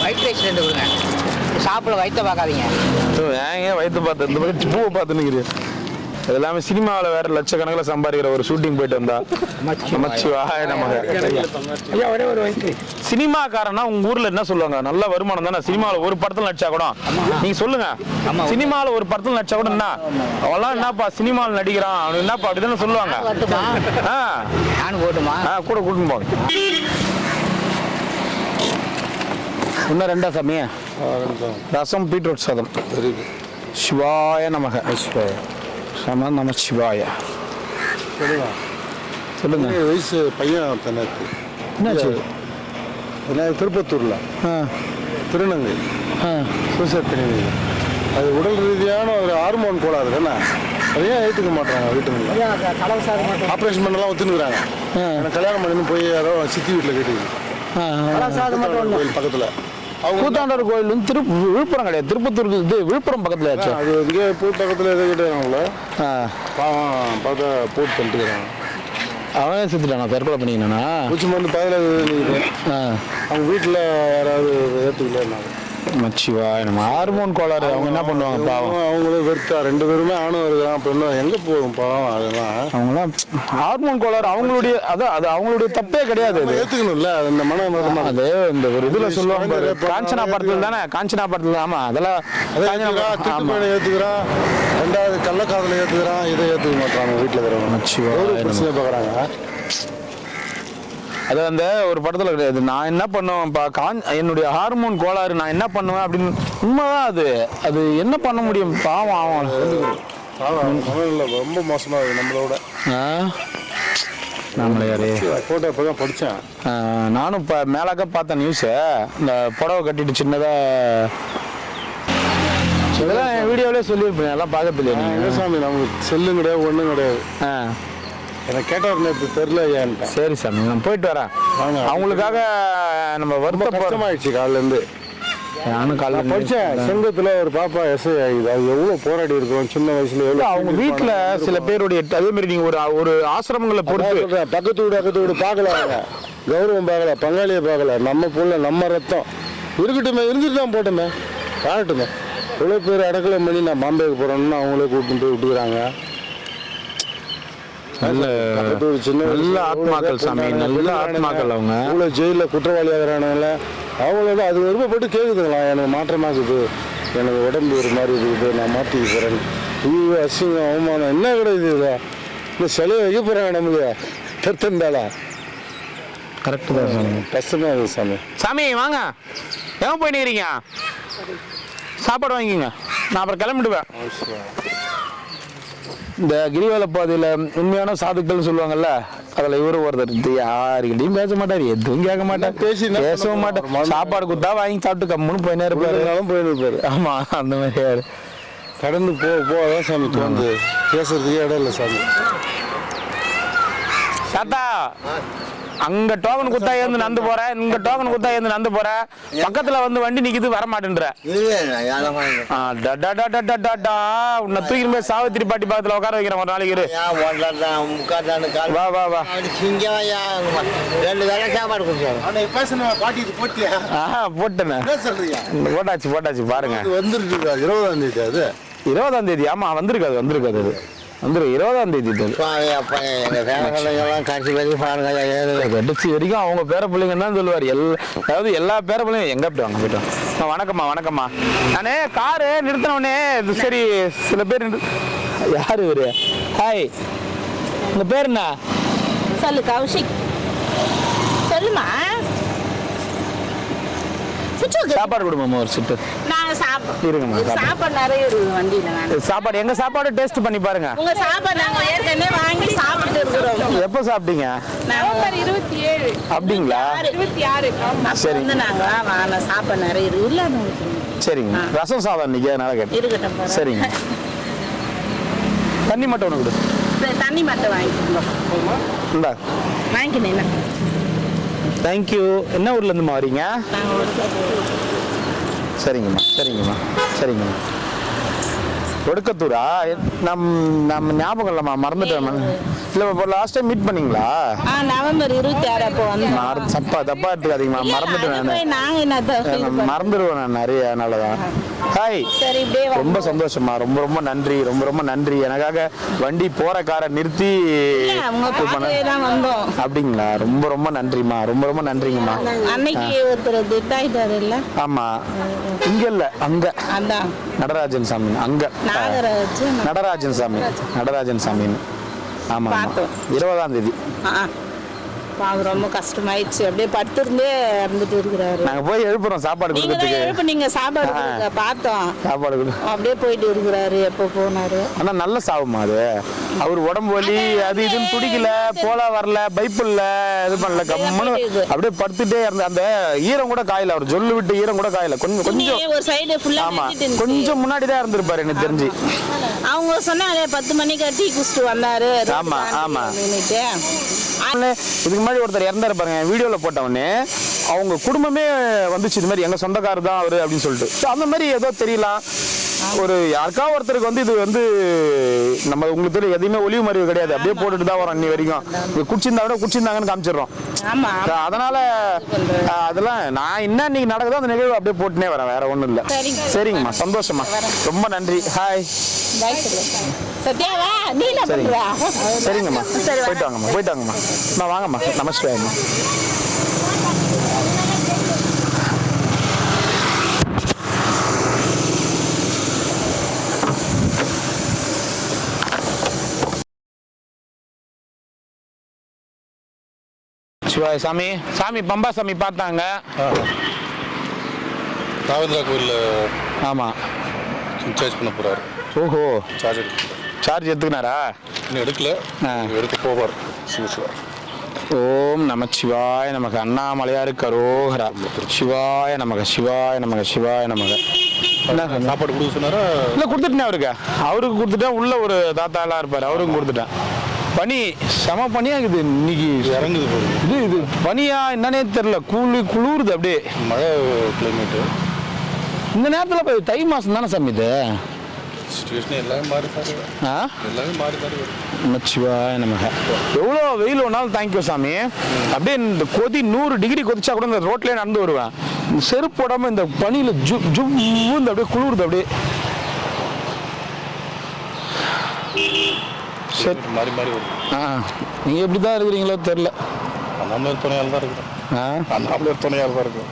ஒயிட் ரைஸ் 2 கொடுங்க. சாப்பிட வயிற்ற பார்க்காதீங்க. ஏங்க வயிற்று பார்த்து இந்த மாதிரி பூவை பார்த்து நிற்கிறேன். அது எல்லாமே சினிமாவில் வேற லட்சக்கணக்கில் சம்பாதிக்கிற ஒரு ஷூட்டிங் போயிட்டு வந்தா நமச்சிவாய நமக. சினிமாக்காரனா உங்க ஊர்ல என்ன சொல்லுவாங்க? நல்ல வருமானம் தானே சினிமாவில். ஒரு படத்தில் நடிச்சா கூட நீங்க சொல்லுங்க, சினிமாவில் ஒரு படத்தில் நடிச்சா கூட என்ன அவெல்லாம் என்னப்பா சினிமாவில் நடிக்கிறான் அவனு என்னப்பா அப்படிதானே சொல்லுவாங்க. கூட கூட்டின்னு போங்க. இன்னும் 2 சாமி. ரசம் பீட்ரூட் சாதம். சிவாய நமக. சம நம சிவாய. சொல்லுங்க. வயசு பையன் தனக்கு என்னாச்சு? திருப்பத்தூர்ல திருநங்கை சூசைட் பண்ணிருந்தீங்க. அது உடல் ரீதியான ஒரு ஹார்மோன் கோளாறு தானே, அதை ஏன் ஏற்றுக்க மாட்டாங்க வீட்டுல? ஆப்ரேஷன் பண்ணலாம் ஒத்துனுக்குறாங்க. எனக்கு கல்யாணம் பண்ணி போய் யாரோ சித்தி வீட்டில் கேட்டுக்கு கோயில் பக்கத்தில். கூத்தாண்டவர் கோயில் வந்து விழுப்புரம் கிடையாது, திருப்பத்தூர் இது விழுப்புரம் பக்கத்துல ஆச்சு. அது இங்கே போய் பக்கத்தில் எதை கேட்டாங்கள பாவம் பார்த்தா போட்டு பண்ணிட்டுக்கிறாங்க. அவனே செத்துட்டானா? தற்கொலை பண்ணிக்கணா? பூச்சி மருந்து பதில் அவங்க வீட்டில் யாராவது ஏற்றுக்கல. மச்சிவா நம்ம ஹார்மோன் கோளாறு. அவங்க என்ன பண்ணுவாங்க பாவம்? அவங்களும் வெறுத்தா 2 பேருமே ஆணும் வருதான். அப்போ இன்னும் எங்கே போகும் பாவம்? அதெல்லாம் அவங்களாம் ஹார்மோன் கோளாறு அவங்களுடைய அது அவங்களுடைய தப்பே கிடையாது. ஏற்றுக்கணும்ல இந்த மனம். அது இந்த ஒரு இதுல சொல்லுவாங்க, காஞ்சனா படத்தில் தானே? காஞ்சனா படத்தில். ஆமா அதெல்லாம் ஏற்றுக்கிறான். 2வது கள்ளக்காதலை ஏற்றுக்கிறான். இதை ஏற்றுக்க மாட்டாங்க வீட்டில் இருக்கிறவங்க. மச்சிவா பிரச்சனை பார்க்குறாங்க. அது அந்த ஒரு படத்துல கிடையாது. நான் என்ன பண்ணுவேன்ப்பா, என்னுடைய ஹார்மோன் கோளாறு நான் என்ன பண்ணுவேன் அப்படின்னு. உண்மைதான் அது. அது என்ன பண்ண முடியும்? பாவம் ஆகும். ரொம்ப மோசமா இருக்கு நம்மளோட. நம்மள யாரு போட்டோ இப்பதான் படிச்சேன். நானும் இப்போ மேலாக்க பார்த்தேன் நியூஸு. இந்த புடவை கட்டிட்டு சின்னதா இதெல்லாம் என் வீடியோவிலே சொல்லியிருப்பேன். எல்லாம் பார்க்கறது இல்லையா சாமி? நமக்கு செல்லும் கிடையாது, ஒன்றும் கிடையாது. எனக்கு கேட்டார் நேற்று தெரியல ஏன்ட்டேன். சரி சாமி, நான் போயிட்டு வரேன். அவங்களுக்காக நம்ம வருத்தம் கஷ்டமாயிடுச்சு காலிலேருந்து. நானும் காலைல படித்தேன். செங்கத்தில் ஒரு பாப்பா எஸ்ஐ ஆகிது. அது எவ்வளோ போராடி இருக்கோம் சின்ன வயசுல. எவ்வளோ அவங்க வீட்டில் சில பேருடைய அதே மாதிரி நீங்கள் ஒரு ஆசிரமங்களை பொறுத்து பக்கத்து வீடு பார்க்கல, அவங்க கௌரவம் பார்க்கல, பங்காளியை பார்க்கல. நம்ம புள்ள நம்ம ரத்தம் இருக்கட்டுமே, இருந்துட்டு தான் போட்டோமே, வாழட்டுமே. இவ்வளோ பேர் அடக்கலை பண்ணி நான் பாம்பேக்கு போகிறேன்னு அவங்களே கூப்பிட்டு போய் விட்டுக்கிறாங்க. நல்ல ஆத்மாக்கள் சாமி, நல்ல ஆத்மாக்கள். அவங்க இவ்வளோ ஜெயிலில் குற்றவாளி ஆகிறானுங்கள அவங்களோட அது விருப்பப்பட்டு கேட்குதுங்களா, எனக்கு மாற்றமாக இருக்குது, எனக்கு உடம்பு ஒரு மாதிரி இருக்குது, நான் மாற்றிக்க போகிறேன். ஐயோ அசிங்கம் அவமானம் என்ன கிடையாது. இல்லை இந்த சிலையை வைக்க போகிறாங்க நம்மளுக்கு தருந்தாளா. கரெக்டு தான் சாமி. கஷ்டமாக இருக்குது சாமி. சாமி வாங்க, எங்கே போய் நிற்கிறீங்க? சாப்பாடு வாங்கிங்க, நான் அப்புறம் கிளம்பிடுவேன். இந்த கிரிவல பாதையில் உண்மையான சாதுக்கள்னு சொல்லுவாங்கல்ல, அதில் இவரு ஒருத்தர் யாருக்கிட்டையும் பேச மாட்டார், எதுவும் கேட்க மாட்டார், பேசவும் மாட்டார். சாப்பாடு கொடுத்தா வாங்கி சாப்பிட்டு கம்முன்னு போயினே இருப்பாரு, போயிருப்பாரு. ஆமாம், அந்த மாதிரி யார் கடந்து போதான் சாமி தோந்து பேசுறதுக்கு இடம் இல்லை சாமி. சாத்தா அங்க டோக்கன் குத்தா ஏந்து நடந்து போற, இங்க டோக்கன் குத்தா ஏந்து நடந்து போற, பக்கத்துல வந்து வண்டி நிக்குது வர மாட்டேன்ற. உன்னை தூக்கி போய் சாவித்திரி பாட்டி பக்கத்துல உட்கார வைக்கிறேன் ஒரு நாளைக்கு. வா வா வா. 2 வேளை சாப்பாடு கொடுத்தாங்க. போட்டேன், போட்டாச்சு பாருங்க. வந்துருக்கு 20ஆம் தேதி. அது 20ஆம் தேதி. ஆமா வந்திருக்காது அது வந்துரு 20ஆம் தேதி. கடைசி வரைக்கும் அவங்க பேர பிள்ளைங்க தான் சொல்லுவார். அதாவது எல்லா பேர பிள்ளைங்க எங்க அப்படி வாங்க போயிட்டோம். வணக்கம்மா. நானே காரு நிறுத்தினோடனே சரி சில பேர் யாரு இவரு? ஹாய், உங்க பேர் என்ன? சொல்லு கௌஷிக். சொல்லுமா. சாப்பாடு கொடுமா ஒரு சிட்டு. சாப்பாடு நிறைய இருக்குது வண்டியில. சாப்பாடு எங்க சாப்பாடு டேஸ்ட் பண்ணி பாருங்க. உங்க சாப்பாடு நாங்க ஏற்கனவே வாங்கி சாப்பிட்டு இருக்கிறோம். எப்போ சாப்பிட்டீங்க? நவம்பர் 27. அப்படிங்களா? 26. சரி, நாங்க வாங்க சாப்பாடு நிறைய இருக்குது. சரிங்க. ரசம் சாதம் இன்னைக்கு அதனால கேட்டேன். இருக்கட்டும். சரிங்க. தண்ணி மட்டும் ஒன்று கொடு. தண்ணி மட்டும் வாங்கிக்கோங்க. இந்தா வாங்கிக்கினேன். தேங்க்யூ. என்ன ஊர்ல இருந்துமா வரீங்க? சரிங்கம்மா. ஒடுக்கத்தூரா? நம்ம ஞாபகம் இல்லைம்மா, மறந்துட்டேன். இல்லை இப்போ லாஸ்ட் டைம் மீட் பண்ணீங்களா? நவம்பர் 26 அப்போ வந்து. தப்பா எடுத்துக்காதீங்கம்மா, மறந்துட்டேன் நான். மறந்துடுவேன் நான் நிறைய, அதனாலதான். ஹாய், ரொம்ப சந்தோஷமா, ரொம்ப நன்றி, ரொம்ப நன்றி. எனக்காக வண்டி போற காரை நிறுத்தி அப்படிங்களா? ரொம்ப நன்றிம்மா, ரொம்ப நன்றிங்கம்மா. அன்னைக்கு ஒருத்தர் திட்டாயிட்டாரு இல்ல? ஆமா, இங்க இல்ல, அங்க நடராஜன் சாமி, அங்க நடராஜன் சாமி. ஆமா, 20ஆம் தேதி. ரொம்ப கஷ்டமாயிடுச்சு. அப்படியே படுத்திருந்தே இறந்துட்டு இருக்கிறாரு. நாங்க போய் எழுப்புறோம் சாப்பாடு கொடுக்கறதுக்கு. நீங்க சாப்பாடு பார்த்தோம். சாப்பாடு அப்படியே போயிட்டு இருக்கிறாரு. எப்போ போனாரு? ஆனா நல்ல சாவுமா அது. அவர் உடம்பு வலி அது இதுன்னு துடிக்கல, போல வரல, பைப்பிள்ல இது பண்ணல, கம்முன்னு அப்படியே படுத்துட்டே இருந்த. அந்த ஈரம் கூட காயல, அவர் சொல்லு விட்டு ஈரம் கூட காயல. கொஞ்சம் ஒரு சைடு ஃபுல்லா. ஆமா, கொஞ்சம் முன்னாடி தான் இருந்திருப்பாரு எனக்கு தெரிஞ்சு. அவங்க சொன்னாங்க 10 மணிக்கு டீ குடிச்சிட்டு வந்தாரு. ஆமா. இதுக்கு முன்னாடி ஒருத்தர் இறந்தாரு பாருங்க, வீடியோல போட்டவொடனே அவங்க குடும்பமே வந்துச்சு, இது மாதிரி எங்க சொந்தக்காரர் தான் அவரு அப்படின்னு சொல்லிட்டு. அந்த மாதிரி ஏதோ தெரியலாம், ஒரு யாருக்கா ஒருத்தருக்கு வந்து இது வந்து நம்ம உங்களுக்கு தெரியும், எதையுமே ஒளிவு மறைவு கிடையாது, அப்படியே போட்டுட்டு தான் வரோம். இன்னி வரைக்கும் குடிச்சிருந்தாங்கன்னு காமிச்சிடுறோம். அதனால அதெல்லாம் நான் என்ன இன்னைக்கு நடக்குதோ அந்த நிகழ்வு அப்படியே போட்டுனே வரேன், வேற ஒண்ணும் இல்லை. சரிங்கம்மா, சந்தோஷமா, ரொம்ப நன்றி. ஹாய். சரிங்கம்மா, போயிட்டு வாங்கம்மா. நான் வாங்கம்மா, நமஸ்காரம்மா. சிவாய சாமி பம்பா சாமி பார்த்தாங்க. ராவேந்திரா கோயிலில். ஆமாம், இன்சார்ஜ் பண்ண போகிறாரு. ஓஹோ, சார்ஜ் எடுத்துக்கினாரா? இன்னும் எடுக்கல, எடுத்து போவார். ஓம் நம சிவாய நமக. அண்ணாமலையாரு கரோகரா. சிவாய நமக. சாப்பாடு கொடுக்க சொன்னாரா? இல்லை, கொடுத்துட்டேன் அவருக்கு கொடுத்துட்டேன். உள்ள ஒரு தாத்தா எல்லாம் இருப்பார், அவருக்கும் கொடுத்துட்டேன். பனி செம பனியா இருக்குது இன்னைக்கு, இறங்குது போகுது. இது பனியா என்னன்னே தெரியல, குளிருது அப்படியே. மழை கிளைமேட்டு. இந்த நேரத்தில் போய் தை மாதம் தானே சாமி இது? சுச்சுவேஷன் எல்லாமே மாறி சார், எல்லாமே மாறி சார். நமச்சிவாய நமக. எவ்வளோ வெயில் ஒன்றாலும் தேங்க்யூ சாமி. அப்படியே இந்த கொதி 100 டிகிரி கொதிச்சா கூட இந்த ரோட்லேயே நடந்து வருவேன். இந்த செருப்பு போடாமல் இந்த பனியில் ஜுவ்வுந்து அப்படியே குளிருது அப்படியே. சரி, மாறி மாறி வரும். நீங்கள் எப்படி தான் இருக்கிறீங்களோ தெரில. அண்ணாமலை துணையால் தான் இருக்கும். அண்ணாமலை துணையால் தான் இருக்கும்.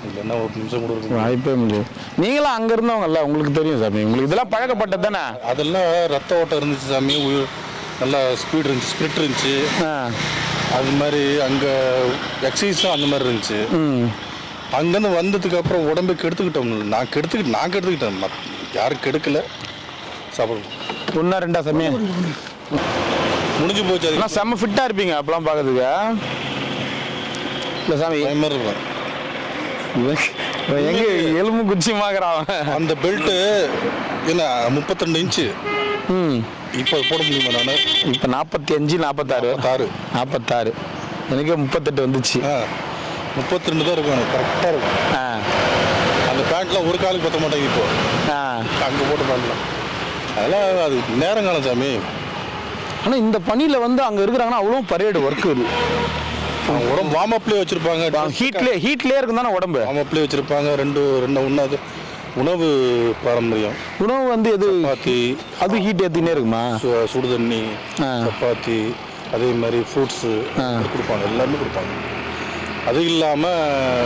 இல்லைன்னா ஒரு நிமிஷம் கூட இருக்கும் வாய்ப்பே முடியாது. நீங்களாம் அங்கே இருந்தவங்கல்ல, உங்களுக்கு தெரியும் சாமி. உங்களுக்கு இதெல்லாம் பழக்கப்பட்டது தானே? அதெல்லாம் ரத்த ஓட்டம் இருந்துச்சு சாமி, நல்லா ஸ்பீட் இருந்துச்சு, ஸ்பிரிட் இருந்துச்சு. அது மாதிரி அங்கே எக்ஸசைஸும் அந்த மாதிரி இருந்துச்சு. அங்கேருந்து வந்ததுக்கு அப்புறம் உடம்பு கெடுத்துக்கிட்டோம். நான் கெடுத்துக்கிட்டேன், யாரும் கெடுக்கல. சாப்பிடணும் 1 2 சாமி முடிஞ்சு போச்சு. அதெல்லாம் செம்ம ஃபிட்டாக இருப்பீங்க அப்பெல்லாம் பார்க்கறதுக்கு. இல்லை சாமி மாதிரி இருக்கும். எங்க எலும்பு குச்சிமாகறான். அந்த பெல்ட்டு என்ன 32 இன்ச்சு. இப்போ போட முடியுமா? நான் இப்போ 45 46 எனக்கு 38 வந்துச்சு. 32 தான் இருக்கும், எனக்கு கரெக்டாக இருக்கும். அந்த பேண்ட்லாம் ஒரு காலுக்கு பற்ற மாட்டேங்க இப்போ. அங்கே போட்ட பேண்ட்லாம் அதெல்லாம் அது நேரங்காலம் சாமி. ஆனால் இந்த பனியில் வந்து அங்கே இருக்கிறாங்கன்னா அவ்வளோ பரேடு ஒர்க் இருக்குது. உடம்பு வார்ம் அப்லேயே வச்சுருப்பாங்க. ஹீட்லேயே இருக்கும் தானே உடம்பு. வார்ம் அப்லேயே வச்சுருப்பாங்க. ரெண்டு ஒன்றாவது உணவு பாரம்பரியம். உணவு வந்து எது? சப்பாத்தி. அது ஹீட் ஏற்றினே இருக்குமா? சுடு தண்ணி, சப்பாத்தி, அதே மாதிரி ஃப்ரூட்ஸு கொடுப்பாங்க, எல்லாமே கொடுப்பாங்க. அது இல்லாமல்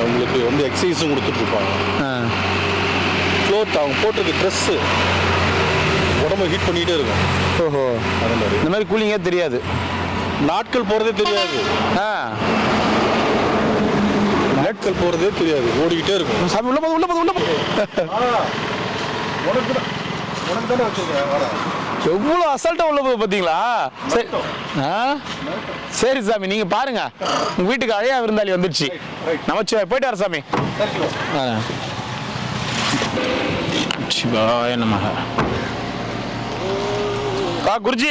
உங்களுக்கு வந்து எக்ஸசைஸும் கொடுத்துட்ருப்பாங்க. க்ளோத் அவங்க போட்டிருக்க ட்ரெஸ்ஸு உடம்பு ஹீட் பண்ணிகிட்டே இருக்கும். ஓஹோ, அது மாதிரி இந்த மாதிரி கூலிங்கே தெரியாது, நாட்கள் போகிறதே தெரியாது. நாட்கள் போகிறதே தெரியாது, ஓடிக்கிட்டே இருக்கும். சாமி உள்ள போது எவ்வளோ அசால்ட்டாக உள்ள போகுது பார்த்தீங்களா? சரி சரி சாமி, நீங்கள் பாருங்க, உங்கள் வீட்டுக்கு அழையா விருந்தாளி வந்துடுச்சு. நமச்சிவாய், போயிட்டு வர சாமி. சிவாய நமக. குருஜி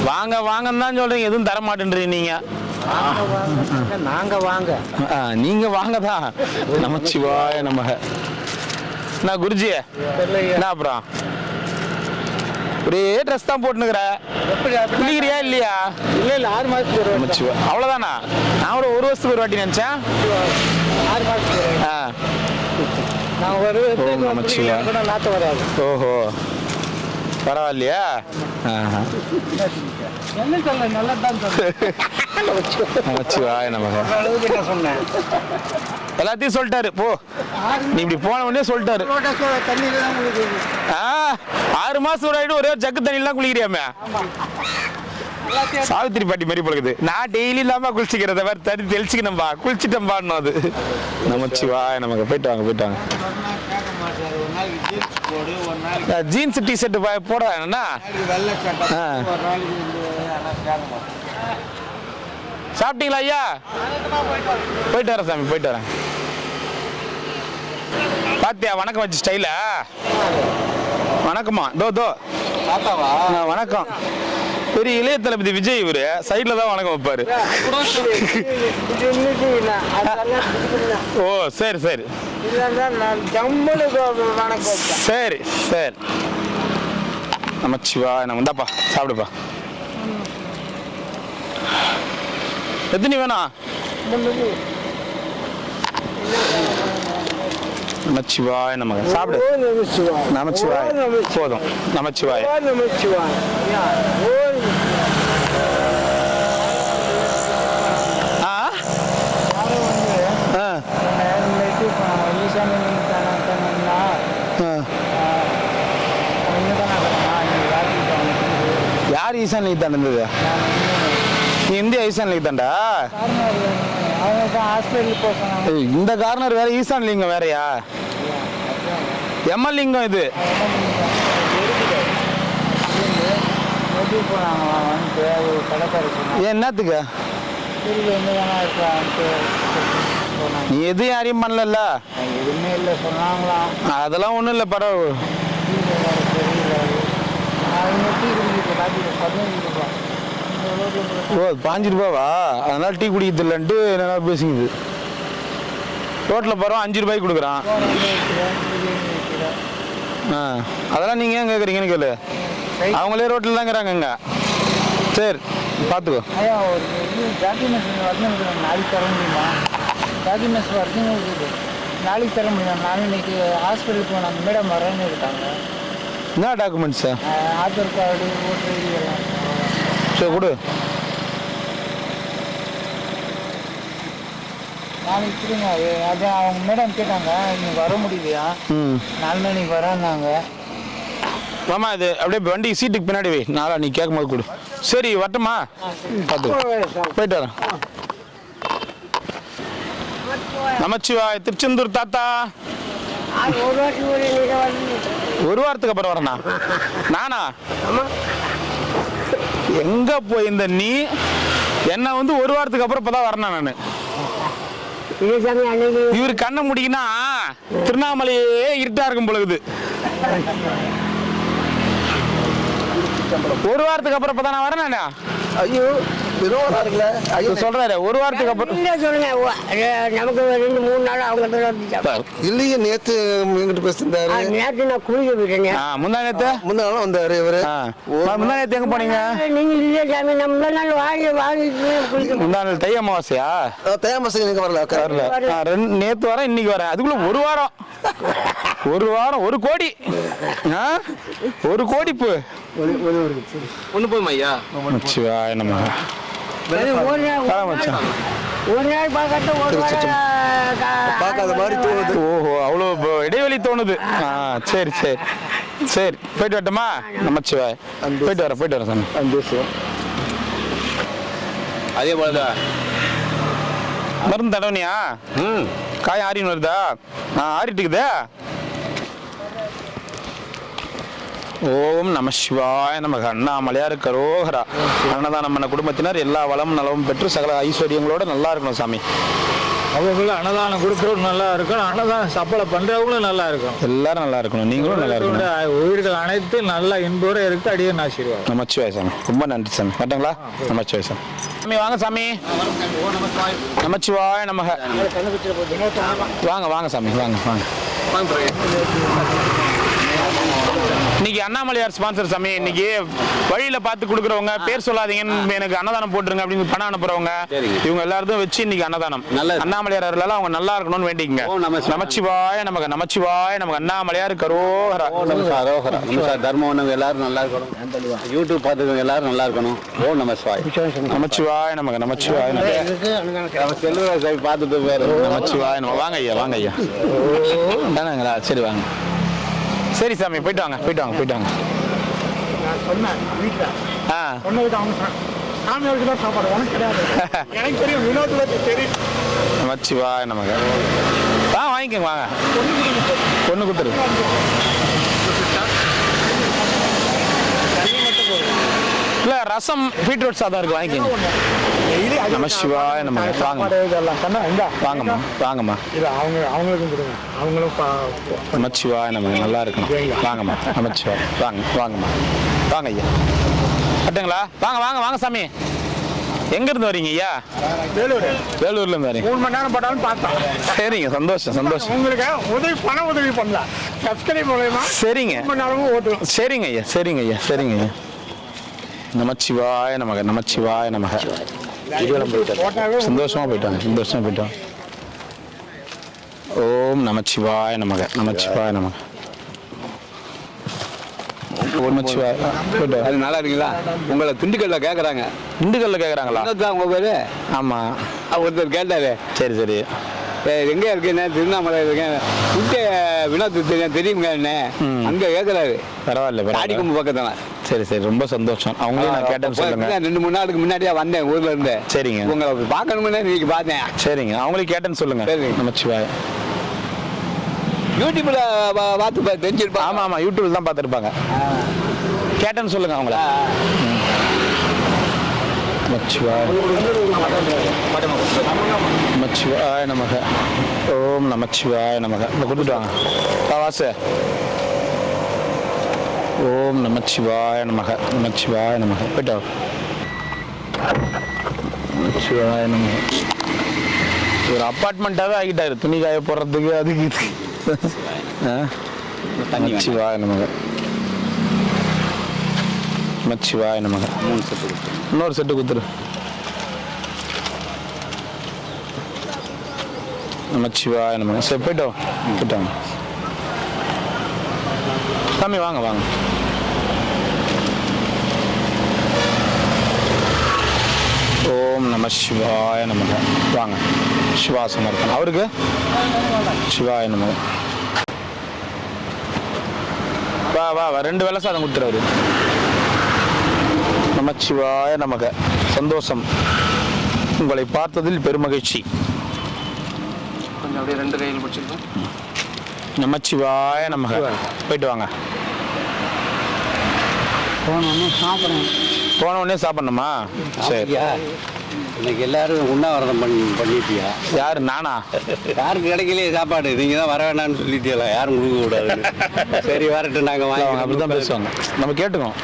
வாங்க வாங்கன்னு தான் சொல்றீங்க, எதுவும் தர மாட்டேன்றீங்க நீங்க. நீங்க வாங்க தான். நமச்சிவாய நமக. நான் குருஜி என்ன அப்புறம் ஒரே ட்ரெஸ் தான் போட்டுனுக்குற, குளிக்கிறியா இல்லையா? இல்லை 6 மாதத்துக்கு அவ்வளோதானா? நான் கூட 1 வருஷத்துக்கு ஒரு வாட்டி நினச்சேன். 6 மாதத்துக்கு நான் ஒரு நாற்று வராது. ஓஹோ, பரவாயில்லையா? என்ன சொல்ல, நல்லா தான் நமச்சிவாய நமக. சொன்னேன், எல்லாத்தையும் சொல்லிட்டாரு. போ, நீ இப்படி போன உடனே சொல்லிட்டாரு. 6 மாசம் ஒரு ஆயிடும், ஒரே ஜக்கு தண்ணிலாம் குளிக்கிறியாமே. சாவித்திரி பாட்டி மாதிரி பழகுது. நான் டெய்லி இல்லாம குளிச்சுக்கிறத வேற தண்ணி தெளிச்சுக்கணும்பா, குளிச்சுட்டேன்பான்னு. அது நமச்சிவாய நமக்கு. போயிட்டு வாங்க. ஜீன்ஸ் டிஷர்ட் போட என்னன்னா சாப்பிட்டீங்களா ஐயா? போயிட்டு வரேன் சாமி, போயிட்டு வரேன். பாத்தியா வணக்கம் வச்சு ஸ்டைல. வணக்கம்மா. தோ வணக்கம். பெரிய இளைய தளபதி விஜய் இவரு சைட்ல தான் வணக்கம் வைப்பாரு. ஓ சரி சரி சரி. நமச்சிவா, நம்ம இந்தாப்பா சாப்பிடுப்பா. எத்தனை வேணாம்? நமச்சிவாய நமக. சாப்பிடு. நமச்சிவாய் போதும். நமச்சிவாய். யார் ஈசான் லீக் தான் இருந்தது? நீ இந்தியா ஈசான் லீக் தான்டா. இந்த கார்னர் வேற, ஈசான் லிங்கம் வேறயா? எம்எல் லிங்கம் இது. என்னத்துக்கு? நீ எதுவும் யாரையும் பண்ணல? அதெல்லாம் ஒன்றும் இல்லை, பரவாயில்ல. ஓ 5 ரூபாவா? அதனால டீ குடிக்கிறது இல்லைன்ட்டு என்ன பேசுங்குது. ரோட்டில் போகிறோம் 5 ரூபாய்க்கு கொடுக்குறான். அதெல்லாம் நீங்கள் ஏன் கேட்குறீங்கன்னு கேளு. அவங்களே ரோட்டில் தான் இருக்கிறாங்க இங்கே. சரி பார்த்துக்கோ. நாளைக்கு தர முடியுமா? டாக்குமெண்ட்ஸ் ஒர்க்கிங் இருக்குது. நாளைக்கு தர முடியும். நான் இன்னைக்கு ஹாஸ்பிட்டலுக்கு போனாங்க. மேடம் வரேன்னு இருக்காங்க. என்ன documents? Aadhaar card, voter ID எல்லாம். சரி கொடு. நாளைக்கு கொடுங்க. அது அவங்க மேடம் கேட்டாங்க இன்னைக்கு வர முடியலையா? 4 மணிக்கு வரேன்னாங்க. ஆமாம் இது அப்படியே வண்டி சீட்டுக்கு பின்னாடி வை. நாளா நீ கேட்கும் போது கொடு. சரி வரட்டுமா? பார்த்து போயிட்டு வரேன். நமச்சிவாய். திருச்செந்தூர் தாத்தா. ஒரு வாரத்துக்கு அப்புறம் வரேண்ணா. நானா எங்க போய் இந்த நீ என்ன வந்து ஒரு வாரத்துக்கு அப்புறம் இப்பதான் வரேன் நான். இவரு கண்ணை முடிக்கினா திருவண்ணாமலையே இருட்டா இருக்கும் பொழுது. ஒரு வாரத்துக்கு அப்புறம் இப்பதான் நான் வரேன். ஐயோ சொல்றாரு ஒரு வாரத்துக்கு அப்புறம். சொல்லுங்க நமக்கு 2-3 நாள் அவங்க இல்லையே நேத்து எங்கிட்ட பேசியிருந்தாரு. நேற்று நான் குளிக்க போயிட்டேன். முந்தா நேத்து வந்தாரு இவரு. முந்தா நேத்து எங்க போனீங்க? நீங்க இல்ல சாமி நம்ம நாள் வாங்கி முந்தா நாள் தை அமாவாசையா? தை அமாவாசை நீங்க வரல. நேத்து வரேன் இன்னைக்கு வரேன். அதுக்குள்ள ஒரு வாரம். ஒரு வாரம் 1 கோடி. 1 கோடி பூ ஒன்று போதும் ஐயா. சிவாய நம்ம ஒரு நாள் பார்க்காத மாதிரி தோணுது. ஓஹோ அவ்வளோ இடைவெளி தோணுது. சரி சரி சரி போயிட்டு வரட்டுமா? நமச்சிவாய். போயிட்டு வரேன் சாமி. அதே போலதான் மருந்து தடவனியா? காயம் ஆறின்னு வருதா? ஆறிட்டு இருக்குதா? ஓம் நம சிவாய நமக. அண்ணாமலையார் கரோகரா. அன்னதானம் பண்ண குடும்பத்தினர் எல்லா வளமும் நலமும் பெற்று சகல ஐஸ்வர்யங்களோட நல்லா இருக்கணும் சாமி. அவங்களும் அன்னதானம் கொடுக்குறவங்க நல்லா இருக்கணும். அன்னதானம் சப்பளை பண்றவங்களும் நல்லா இருக்கும். எல்லாரும் நல்லா இருக்கணும். நீங்களும் நல்லா இருக்கணும். உயிர்கள் அனைத்து நல்ல இன்போட இருக்கு. அடியே ஆசீர்வாதம். நமச்சிவாய் சாமி. ரொம்ப நன்றி சாமி. கரெக்டுங்களா? நமச்சிவாய் சாமி. சாமி வாங்க சாமி. நமச்சிவாய நமக. வாங்க சாமி வாங்க. இன்னைக்கு அண்ணாமலையார் ஸ்பான்சர் சாமி. இன்னைக்கு வழியில பார்த்து கொடுக்குறவங்க பேர் சொல்லாதீங்கன்னு எனக்கு அன்னதானம் போட்டுருங்க அப்படின்னு பணம் அனுப்புறவங்க இவங்க எல்லாரும் வச்சு இன்னைக்கு அன்னதானம் அண்ணாமலையார் அவங்க நல்லா இருக்கணும்னு வேண்டிங்க. நமச்சிவாய நமக்கு. நமச்சிவாய நமக்கு. அண்ணாமலையார் கரோகரா. தர்மம் எல்லாரும் நல்லா இருக்கணும். யூடியூப் பார்த்துக்கவங்க எல்லாரும் நல்லா இருக்கணும். ஓம் நம சிவாய். நமச்சிவாய நமக்கு. நமச்சிவாய செல்வராஜ் பார்த்துட்டு பேர் நமச்சிவாய நம்ம. வாங்க ஐயா தானங்களா? சரி வாங்க. சரி சாமி போயிட்டு வாங்க. நான் சொன்னேன் வீட்டில் சொன்னதுக்கு அவங்க சாமியாருக்கு தான் சாப்பாடு உனக்கு கிடையாது. எனக்கு தெரியும். வினோத்துக்கு தெரியும். நமச்சிவாய நமக்கு. வாங்கிக்கோங்க வாங்க. பொண்ணு கொடுத்துரு. இல்லை ரசம் பீட்ரூட் சாதம் இருக்கு வாங்கிக்கோங்க. நமச்சிவாய நம்ம. வாங்கம்மா. அவங்களுக்கும் கொடுங்க. அவங்களும் நமச்சிவாய நமக்கு. நல்லா இருக்கணும். வாங்கம்மா. நமச்சிவாய். வாங்கம்மா. வாங்க ஐயா. கட்டுங்களா? வாங்க சாமி. எங்க இருந்து வரீங்க ஐயா? வேலூர்ல இருந்து வரீங்க. 3 மணி நேரம் போட்டாலும் பார்த்தோம். சரிங்க. சந்தோஷம். உங்களுக்கு பண உதவி பண்ணலாம். சப்ஸ்கிரைப் மூலமா. சரிங்க. சரிங்க ஐயா. நமச்சிவாய நமக. நமச்சிவாய நமக. சந்தோஷமா போயிட்டாங்க. ஓம் நமச்சிவாய நமக. நமச்சிவாய நமக. அது நல்லா இருக்குங்களா? உங்களை திண்டுக்கல்ல கேட்குறாங்க. உங்க பேரு? ஆமா. ஒருத்தர் கேட்டாரு. சரி எங்க இருக்கேன்? திருவண்ணாமலை இருக்கேன். வினோத் தெரியுங்க என்ன? அங்க கேட்கறாரு. பரவாயில்ல. ஆடிக்கும்பு பக்கத்துல. சரி ரொம்ப சந்தோஷம். அவங்களே நான் கேட்டேன்னு சொல்லுங்க. 2-3 நாளுக்கு முன்னாடியே வந்தேன் ஊர்ல இருந்து. சரிங்க. உங்களை பார்க்கணும்னு இன்னைக்கு பார்த்தேன். சரிங்க. அவங்களே கேட்டேன்னு சொல்லுங்க. நமச்சிவாய். யூடியூப்ல பார்த்து தெரிஞ்சிருப்பாங்க. ஆமா யூடியூப்ல தான் பார்த்துருப்பாங்க. கேட்டேன்னு சொல்லுங்க அவங்கள. நமச்சிவாய நமக. ஓம் நமச்சிவாய நமக. கொடுத்துட்டு வாங்க வாசு. ஓம் நமச்சிவாய நமக. நமச்சிவாய நமக. போயிட்டு சிவாய நமக. ஒரு அப்பார்ட்மெண்ட்டாகவே ஆகிட்டாரு, துணி காய போடுறதுக்கு அதுக்கு இது. நமச்சிவாய நமக. நமச்சிவாய நமக. இன்னொரு செட்டு கொடுத்துரு. நமச்சிவாய நமக. சரி போயிட்டோம் போயிட்டாங்க. சாமி வாங்க வாங்க. ஓம் நம சிவாய நமக. வாங்க சிவா சமர்ப்பணம். அவருக்கு சிவாய நமக. வா வா வா, 2 வேளை சாதம் கொடுத்துரு. நமச்சிவாய நமக. சந்தோஷம், உங்களை பார்த்ததில் பெருமகிழ்ச்சி. கொஞ்சம் அப்படியே 2 கையில் பிடிச்சிருக்கோம். நமச்சிவாய நமக. போயிட்டு வாங்க. போன உடனே சாப்பிடணுமா? சரி. இன்னைக்கு எல்லாரும் உண்ணாவிரதம் பண்ணிட்டியா? யாரு? நானா? யாருக்கு கிடைக்கலையே சாப்பாடு, நீங்க தான் வர வேணாம்னு சொல்லிட்டீங்களா? யாரும் கொடுக்க கூடாது. சரி வரட்டும், நாங்க வாங்க. அப்படிதான் பேசுவாங்க, நம்ம கேட்டுக்கோம்.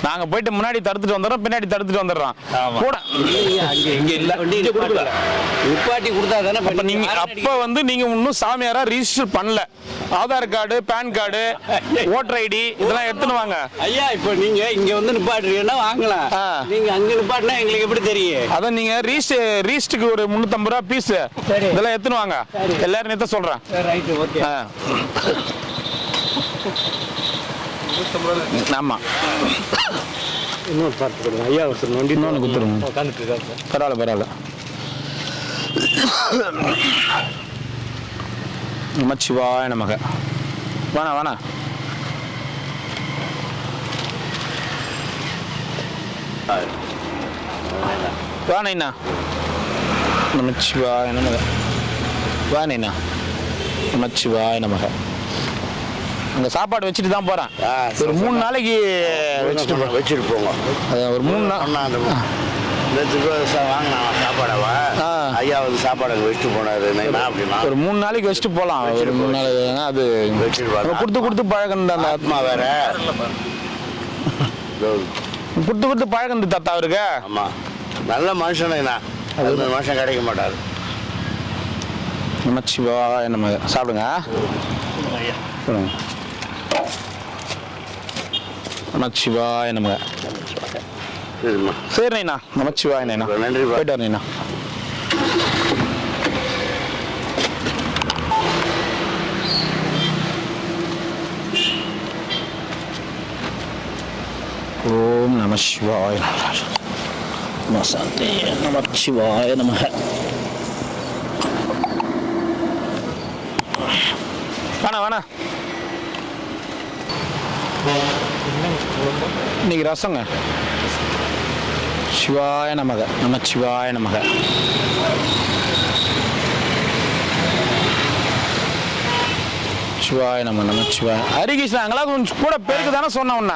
நாங்க போயிட்டு முன்னாடி தடுத்துட்டு வந்துடுறோம், பின்னாடி தடுத்துட்டு வந்துடுறோம் கூட. இங்க இல்ல, நிப்பாட்டி கொடுத்தா தானே. அப்ப நீங்க அப்ப வந்து நீங்க இன்னும் சாமியாரா ரிஜிஸ்டர் பண்ணல. Aadhaar card, pan card, voter ID இதெல்லாம் எடுத்துன்னு வாங்க. ஐயா இப்ப நீங்க இங்க வந்து நிப்பாட்டுறீங்கன்னா வாங்கலாம். நீங்க அங்க நிப்பாட்டினா எங்களுக்கு எப்படி தெரியும்? அதான் நீங்க ரீஸ்டுக்கு ஒரு 350 ரூபா பீஸ் இதெல்லாம் எடுத்துன்னு வாங்க. எல்லாரும் நேத்த சொல்றேன். ஆமா, இன்னொரு பார்த்து கொடுங்க ஐயா. ஒருத்தர் வண்டி இன்னொன்று கொடுத்துருங்க. பரவாயில்ல பரவாயில்ல. நமச்சிவாய நமக. வேணா வேணா. வேணா. நமச்சிவாய நமக. வேணா. நமச்சிவாய நமக. அங்கே சாப்பாடு வச்சுட்டு தான் போகிறேன். ஒரு 3 நாளைக்கு வச்சுட்டு போங்க. ஒரு 3 நாள் வாங்கினா சாப்பாடவா? ஐயா வந்து சாப்பாடு அங்கே வச்சுட்டு போனாரு. அப்படின்னா ஒரு 3 நாளைக்கு வச்சுட்டு போகலாம். ஒரு 3 நாள் அது கொடுத்து பழக்கம். அந்த ஆத்மா வேற கொடுத்து பழக்கம் தாத்தா அவருக்கு. ஆமா, நல்ல மனுஷனா. அது மனுஷன் கிடைக்க மாட்டாரு. நமச்சிவாய நம்ம சாப்பிடுங்க. நமச்சிவாய நமக. சரி நைனா. நமச்சிவாய நைனா. நன்றி. போயிட்டார் நைனா. ஓம் நம சிவாய நமஸ்தே. நமச்சிவாய நமக. வேணா வேணா. இன்னைக்கு ரசங்க. சிவாய நமக. நமச்சிவாய நமக. சிவாய நமச்சிவாய. ஹரிகிருஷ்ணா அங்கெல்லாம் கொஞ்சம் கூட பேருக்கு தானே சொன்ன உன்ன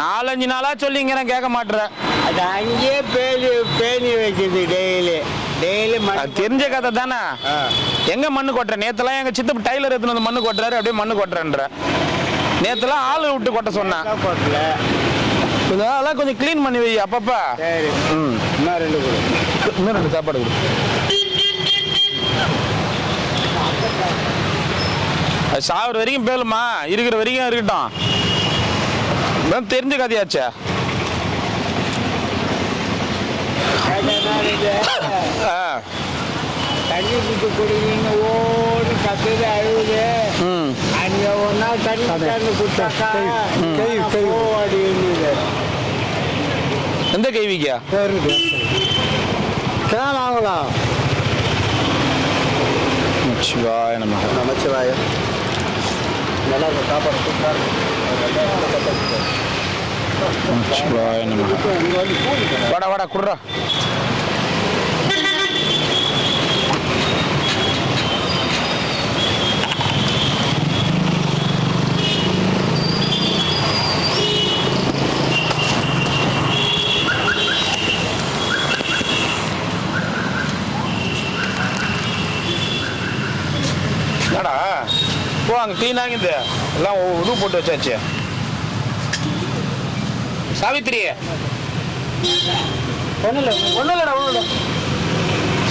4-5 நாளா சொல்லிங்க, கேட்க மாட்டேற. அது அங்கேயே பேணி வைக்குது. டெய்லி தெரிஞ்ச கதை தானே. எங்க மண்ணு கொட்டுற? நேத்தெல்லாம் எங்க சித்தப்பு டைலர் எடுத்துன்னு வந்து மண்ணு கொட்டுறாரு, அப்படியே மண்ணு கொட்டுறேன்ற. நேத்தெல்லாம் ஆளு விட்டு கொட்ட சொன்னேன். அதெல்லாம் கொஞ்சம் கிளீன் பண்ணி வை அப்பப்பா. இன்னும் 2 சாப்பாடு கொடு. அது சாகுற வரைக்கும் பேலுமா, இருக்கிற வரைக்கும் இருக்கட்டும். தெரிஞ்ச கதையாச்சே. தண்ணி குடிச்சு குடிங்க ஓடி கத்துது அழுகுது. அங்கே ஒரு நாள் தண்ணி குடிச்சாக்கா எந்த கைவிக்கா ஆகலாம். நமச்சிவாய நமக. நமச்சிவாய. நல்லா சாப்பாடு கொடுத்தாரு. நமச்சிவாய நமக. வாடா வாடா குடுறா. போ, அங்கே க்ளீனாகுது எல்லாம். இது போட்டு வச்சாச்சு. சாவித்திரி ஒண்ணுலடா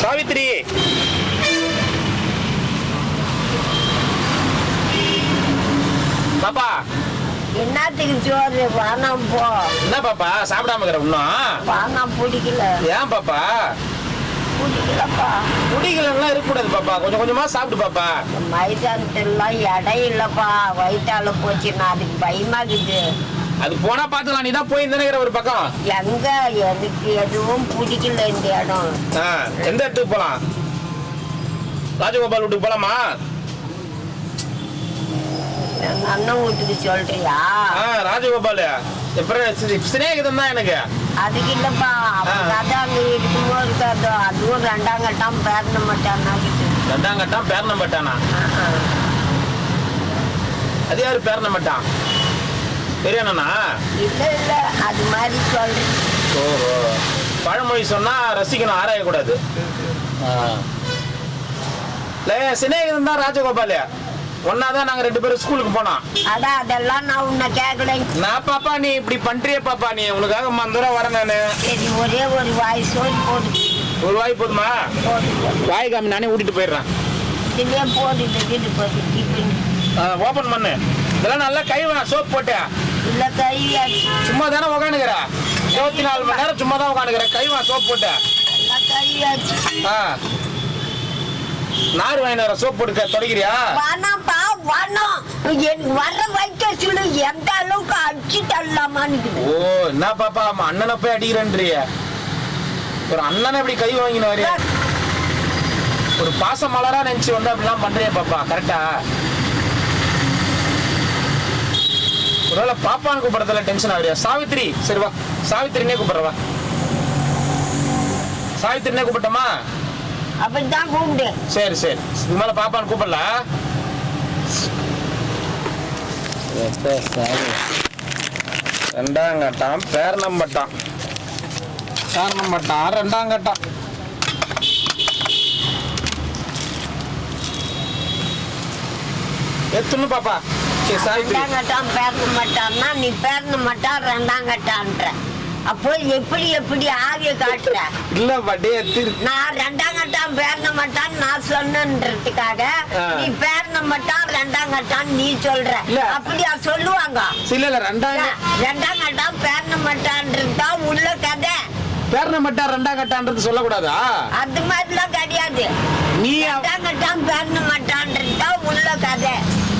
சாவித்திரி பாப்பா என்னத்துக்கு சோறு வானாம் போ. என்ன பாப்பா சாப்பிடாம இருக்கிற இன்னும்? வானாம் பிடிக்கல. ஏன் பாப்பா? பிடிக்கலப்பா. பிடிக்கலன்னா இருக்கக்கூடாது பாப்பா, கொஞ்சம் கொஞ்சமா சாப்பிடு பாப்பா. மைதானத்துலாம் இடம் இல்லப்பா, வயிற்றால போச்சுன்னா அதுக்கு பயமாக்குது. அது போனா பாத்துக்கலாம், நீ தான் போய் நினைக்கிற ஒரு பக்கம். எங்க எனக்கு எதுவும் பிடிக்கல இந்த இடம். எந்த இடத்துக்கு போலாம்? ராஜகோபால் வீட்டுக்கு போலாமா? அண்ணன் வீட்டுக்கு சொல்றியா? ராஜகோபால் சிநேகிதம் தான் எனக்கு. அதுக்கு இல்லப்பா, கதை அங்க இருக்குமோ இருக்காதோ, அதுவும் 2ஆம் கட்டம் பேரண மாட்டானா. 2ஆம் கட்டம் பேரண மாட்டானா? அது யாரு பேரண மாட்டான்? பெரியண்ணா? இல்ல இல்ல, அது மாதிரி சொல்றேன். ஓஹோ, பழமொழி சொன்னா ரசிக்கணும், ஆராயக்கூடாது. சிநேகிதம் தான் ராஜகோபால். ஒன்னாதான் நாங்க 2 பேரும் ஸ்கூலுக்கு போனோம். அதான் அதெல்லாம் நான் உன்னை கேட்கல. நான் பாப்பா நீ இப்படி பண்றிய பாப்பா, நீ உனக்காக மந்தூரம் வரேன் நானு. சரி, ஒரே ஒரு வாய் சோறு போடு. ஒரு வாய் போதுமா? வாய் காமி நானே ஊட்டிட்டு போயிடுறேன். இதுலயே போட்டுட்டு வீட்டு போட்டு ஓபன் பண்ணு. இதெல்லாம் நல்லா கழுவ சோப் போட்டு. இல்ல கழுவியாச்சு. சும்மா தானே உட்காந்துக்கிற, 24 மணி நேரம் சும்மா தான் உட்காந்துக்கிற. கழுவ சோப் போட்டு. கழுவியாச்சு. நார் வாங்கின சோப் போட்டு தொடங்கிறியா? வானாப்பா வானம், எனக்கு வர வைக்க சொல்லு. எந்த அளவுக்கு அடிச்சு தள்ளலாமான்னு. ஓ, என்ன பாப்பா அண்ணனை போய் அடிக்கிறேன்றிய? ஒரு அண்ணனை இப்படி கை வாங்கின வரைய ஒரு பாச மலரா நினைச்சு வந்து அப்படிலாம் பண்றிய பாப்பா, கரெக்டா? ஒருவேளை பாப்பான்னு கூப்பிடறதுல டென்ஷன் ஆகுறியா? சாவித்திரி, சரி வா, சாவித்திரினே கூப்பிடுறவா. சாவித்திரினே கூப்பிட்டோமா? அப்படிதான் கூப்பிடு. சரி சரி, இது மேல பாப்பான்னு கூப்பிடல. 2ஆம் கட்டம் பேரணம்பட்டான். 2ஆம் கட்டம். எத்துன்னு பாப்பா. சரி சாவித்திரி. 2ஆம் கட்டம் பேரண மாட்டான்னா நீ பேரண மாட்டா 2ஆம் கட்டான்ற. அப்போ எப்படி எப்படி ஆகிய காட்டுற? இல்ல பாட்டி, நான் 2ஆம் கட்டம் பேரண மாட்டான்னு நான் சொன்னன்றதுக்காக நீ பேரண மாட்டான் 2ஆம் கட்டான்னு நீ சொல்ற. அப்படியா சொல்லுவாங்க? இல்ல இல்ல, 2ஆம் கட்டம் பேரண மாட்டான்றதுதான் உள்ள கதை. பேரண மாட்டா 2ஆம் கட்டான்றது சொல்லக்கூடாதா? அது மாதிரிலாம் கிடையாது. நீ 2ஆம் கட்டம் பேரண மாட்டான்றதுதான் உள்ள கதை.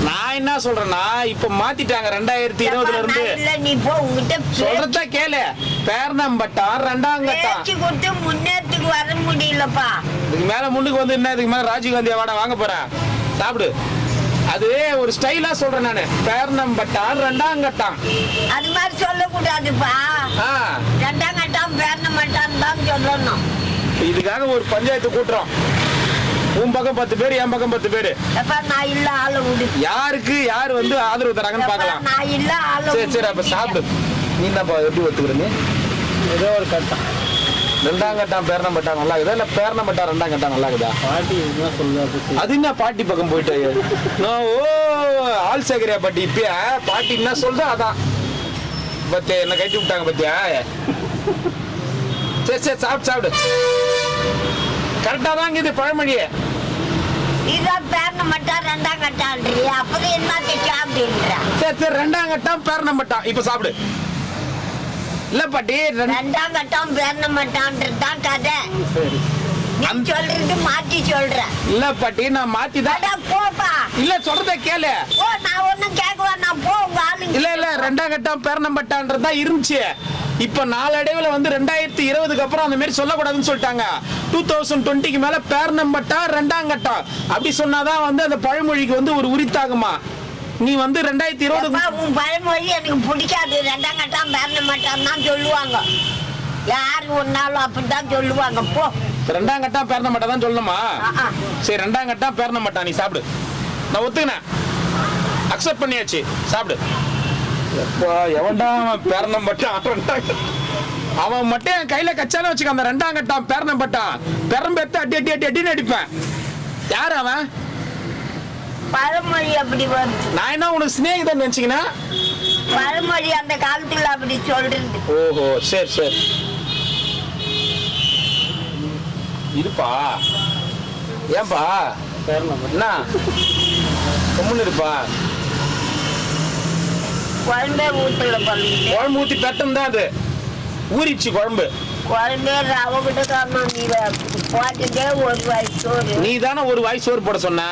நான் என்ன சொல்றேன்னா, இப்ப மாத்திட்டாங்க 2020ல இருந்து. இல்ல நீ போ, உங்ககிட்ட சொல்றத கேளு. பேரணம்பட்டா 2ஆம் கட்டம். பேச்சு கொடுத்து முன்னேறத்துக்கு வர முடியலப்பா. இதுக்கு மேல முன்னுக்கு வந்து என்ன, இதுக்கு மேல ராஜீவ் காந்தி அவார்டா வாங்க போறேன். சாப்பிடு. அது ஒரு ஸ்டைலா சொல்றேன் நானு. பேரணம்பட்டா 2ஆம் கட்டம். அது மாதிரி சொல்லக்கூடாதுப்பா. 2ஆம் கட்டம் பேரண மாட்டான்னு தான் சொல்லணும். இதுக்காக ஒரு பஞ்சாயத்து கூட்டுறோம். உன் பக்கம் 10 பேர், என் பக்கம் 10 பேரு. நான் இல்ல ஆள விடு. யாருக்கு யாரு வந்து ஆதரவு தராங்கன்னு பாக்கலாம். நான் இல்ல ஆள. சரி சரி, அப்ப சாப்பிடு. நீ என்னப்பா எப்படி ஒத்துக்கிறீங்க? ஏதோ ஒரு கட்டம் 2ஆம் கட்டம் பேரணம்பட்டா நல்லா இருக்குதா, இல்ல பேரணம்பட்டா 2ஆம் கட்டம் நல்லா இருக்குதா? பாட்டி என்ன சொல்லுவாரு? அது என்ன பாட்டி பக்கம் போயிட்டு? ஓ, ஆள் சேகரியா பாட்டி? இப்ப பாட்டி என்ன சொல்ற அதான் பத்தியா, என்ன கட்டி விட்டாங்க பத்தியா? சரி சரி, சாப்பிடு சாப்பிடு. கரெக்டா தான் இது பழமொழியே. இதான் பேரண மாட்டா 2ஆம் கட்டான்றீ, அப்புறம் என்ன சாப்பிடுன்ற? சரி சரி, 2ஆம் கட்டம் பேரணம்பட்டா. இப்ப சாப்பிடு. இல்ல பாட்டி, 2ஆம் கட்டம் பேரண மாட்டான்றதுதான் கதை. நீ சொல்றது மாத்தி சொல்ற. இல்ல பாட்டி, நான் மாத்தி தான். போப்பா. இல்ல சொல்றத கேளு. ஓ, நான் ஒண்ணும் கேட்கவா? நான் போ, உங்க ஆளுங்க. இல்ல இல்ல, 2ஆம் கட்டம் பேரணம்பட்டான்றதா இருந்துச்சு. இப்ப நாளடைவுல வந்து 2020க்கு அப்புறம் அந்த மாதிரி சொல்லக்கூடாதுன்னு சொல்லிட்டாங்க. 2020க்கு மேல பேரணம்பட்டா 2ஆம் கட்டம் அப்படி சொன்னாதான் வந்து அந்த பழமொழிக்கு வந்து ஒரு உரித்தாகுமா. நீ வந்து 2020 உன் பழமொழி எனக்கு பிடிக்காது. 2ஆம் கட்டம் பேரண மாட்டான்னு தான் சொல்லுவாங்க. யாரு ஒன்னாலும் அப்படித்தான் சொல்லுவாங்க. போ. 2ஆம் கட்டம் பேரணம்பட்டா தான் சொல்லணுமா? சரி, 2ஆம் கட்டம் பேரணம்பட்டா. நீ சாப்பிடு. நான் ஒத்துக்கினேன், அக்செப்ட் பண்ணியாச்சு. சாப்பிடு. எவன்டா பேரணம்பட்டான்? அவன் மட்டும் என் கையில கச்சாலும் வச்சுக்க. அந்த 2ஆம் கட்டம் பேரணம்பட்டான் பெரம்பெத்து அடி அடி அடி அடின்னு அடிப்பேன். யாரு அவன்? பழமொழி அப்படி வருது. நான் என்ன உனக்கு சிநேகிதன் நினைச்சீங்கன்னா? பழமொழி அந்த காலத்துல அப்படி சொல்றது. ஓஹோ, சரி சரி. இருப்பா ஏன்பா என்ன கம்முன்னு இருப்பா. குழம்பே ஊற்றல பண்ணிட்டு குழம்பு ஊற்றி பெட்டம் தான் அது ஊறிச்சு குழம்பு. குழம்பே ரவை கூட காரணம் நீ போட்டுட்டே ஒரு வாய் சோறு. நீ தானே ஒரு வாய் சோறு போட சொன்ன.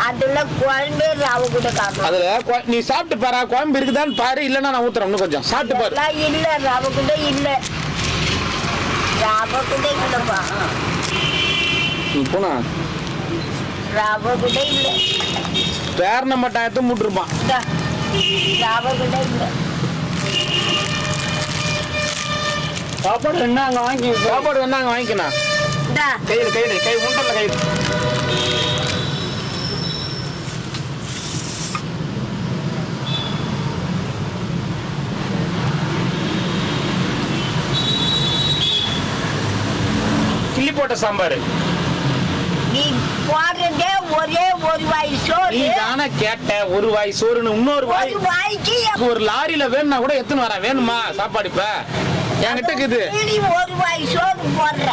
அதுல குழம்பே ரவை கூட காரணம். அதுல நீ சாப்பிட்டு பாரு குழம்பு இருக்குதான்னு பாரு. இல்லைன்னா நான் ஊத்துறேன் இன்னும் கொஞ்சம் சாப்பிட்டு பாரு. இல்ல ரவை கூட இல்ல ரவை கூட இல்லப்பா. நீ போனா ரவை கூட இல்ல பேரண மட்டாயத்தை மூட்டிருப்பான். ரவை கூட இல்ல. சாப்பாடு என்ன அங்கே வாங்கி சாப்பாடு வேணா அங்கே வாங்கிக்கணும். கையிடு கையிடு கை உண்டல கையிடு. கிள்ளி போட்ட சாம்பார். நீ போடுறதே ஒரே ஒரு வாய் சோறு. நீ தானே கேட்ட ஒரு வாய் சோறுன்னு. இன்னொரு வாய் வாய்க்கு ஒரு லாரியில வேணும்னா கூட எத்தனை வரேன். வேணுமா சாப்பாடு இப்ப என்கிட்ட இருக்குது. ஒரு வாய் சோறு போடுற.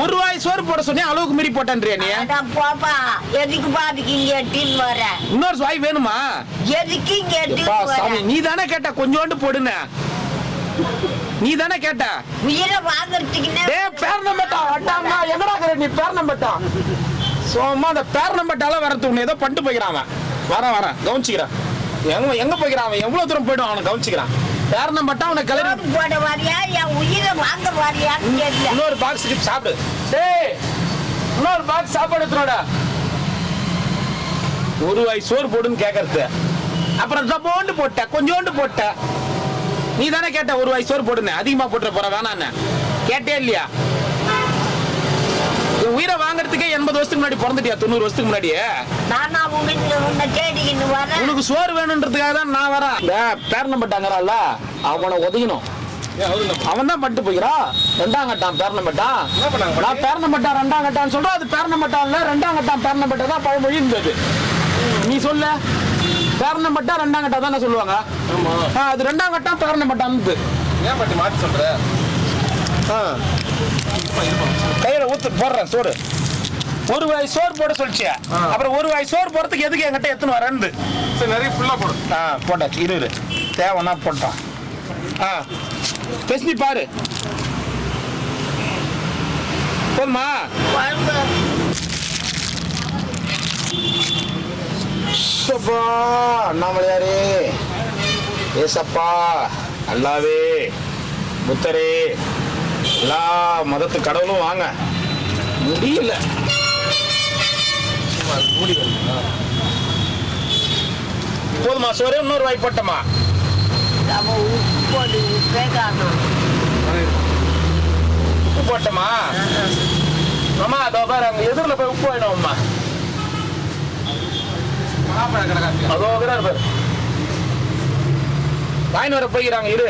ஒரு வாய் சோறு போட சொன்னே அளவுக்கு மீறி போட்டேன்றியா நீ. போப்பா எதுக்கு பாத்துக்கு இங்க எட்டின்னு வர. இன்னொரு வாய் வேணுமா? எதுக்கு இங்க எட்டின்னு வர. நீ தானே கேட்ட கொஞ்சோண்டு போடுன. நீ தானே கேட்ட உயிரை வாங்கறதுக்கு. எங்கடா நீ பேரணம்பட்டா சோமா அந்த பேரணம்பட்டால வரது உன்னை ஏதோ பண்ணிட்டு போய்க்கிறான். வரேன் வரேன் கவனிச்சுக்கிறான். எங்க போய்க்கிறான் எவ்வளவு தூரம் போயிடும் அவனை கவனிச்சுக்கிறான். பேரணம்பட்டா அவனை கலரி போட வாரியா என் உயிரை வாங்க வாரியான்னு தெரியல. இன்னொரு பாக்ஸுக்கு சாப்பிடு. டேய் இன்னொரு பாக்ஸ் சாப்பாடு எடுத்துனோட. ஒரு வாய் சோறு போடுன்னு கேட்கறது. அப்புறம் டப்போண்டு போட்ட கொஞ்சோண்டு போட்ட. நீ தானே கேட்ட ஒரு வாய் சோறு போடுன்னு. அதிகமா போட்டுற போற வேணான்னு கேட்டே இல்லையா? உயிரை வாங்கறதுக்கே 80 வருஷத்துக்கு முன்னாடி பிறந்துட்டியா? 90 வருஷத்துக்கு முன்னாடியே. உனக்கு சோறு வேணும்ன்றதுக்காக தான் நான் வரேன். பேரணம்பட்டாங்கிறான்ல அவனை ஒதுக்கணும். அவன் தான் பண்ணிட்டு போய்க்கிறான். 2ஆம் கட்டான் பேரணம்பட்டான். நான் பேரணம்பட்டான் 2ஆம் கட்டான்னு சொல்றேன். அது பேரணம்பட்டான் இல்ல 2ஆம் கட்டான் பேரணம்பட்டா தான் பழமொழி இருந்தது. நீ சொல்ல பேரணம்பட்டா 2ஆம் கட்டா தானே சொல்லுவாங்க. அது 2ஆம் கட்டான் பேரணம்பட்டான்னு ஏன் பட்டி மாற்றி சொல்ற? கையில ஊத்து போடுறேன் சோறு. ஒரு வாய் சோறு போட சொல்லிச்சு. அப்புறம் ஒரு வாய் சோறு போறதுக்கு எதுக்கு என்கிட்ட எத்தனை வரேன்னு சரி நிறைய ஃபுல்லா போடு. போட்டாச்சு. இரு தேவைன்னா போட்டான். பேசி பாரு போதுமா? அண்ணாமலையாரே ஏசப்பா அல்லாவே புத்தரே எல்லா மதத்து கடவுளும் வாங்க. முடியல போதுமா சோறு? இன்னொரு வாய் போட்டமா? உப்பு போட்டமா? அம்மா அதோ பாரு அங்க எதிரில் போய் உப்பு வாங்கிடும். அம்மா அதோ பாரு வாங்கிட்டு வர போய்க்கிறாங்க. இரு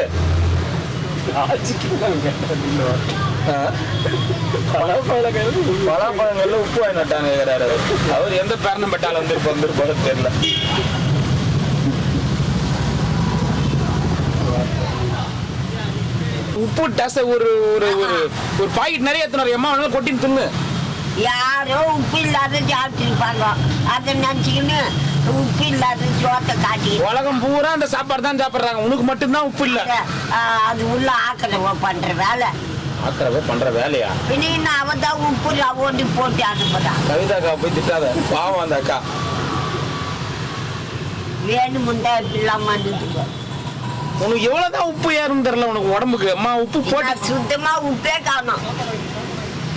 பலாப்பழங்கள்ல உப்பு வாங்கிட்டாங்க. அவர் எந்த பேரணம்பட்டால வந்திருப்பாரு தெரியல. உப்பு டச ஒரு ஒரு ஒரு பாக்கெட் நிறைய எத்தனை எம்மா வேணாலும் கொட்டின்னு தின்னு. யாரோ உப்பு இல்லாத சாப்பிட்டுருப்பாங்க. அதை நினைச்சுக்கின்னு உப்பு இல்லாத சோத்தை காட்டி உலகம் பூரா அந்த சாப்பாடு தான் சாப்பிடுறாங்க. உனக்கு மட்டும்தான் உப்பு இல்ல. அது உள்ள ஆக்கிரவ பண்ற வேலை. ஆக்கிரவ பண்ற வேலையா? பின்ன அவன் தான் உப்பு ஓட்டி போட்டு அனுப்புறான். கவிதாக்கா போய் திட்டாத பாவம் அந்த அக்கா. வேணுமுண்டா இப்படிலாம் பண்ணிட்டு உனக்கு எவ்வளவுதான் உப்பு ஏறும் தெரியல உனக்கு உடம்புக்கு. அம்மா உப்பு போட்டு சுத்தமா உப்பே காணும்.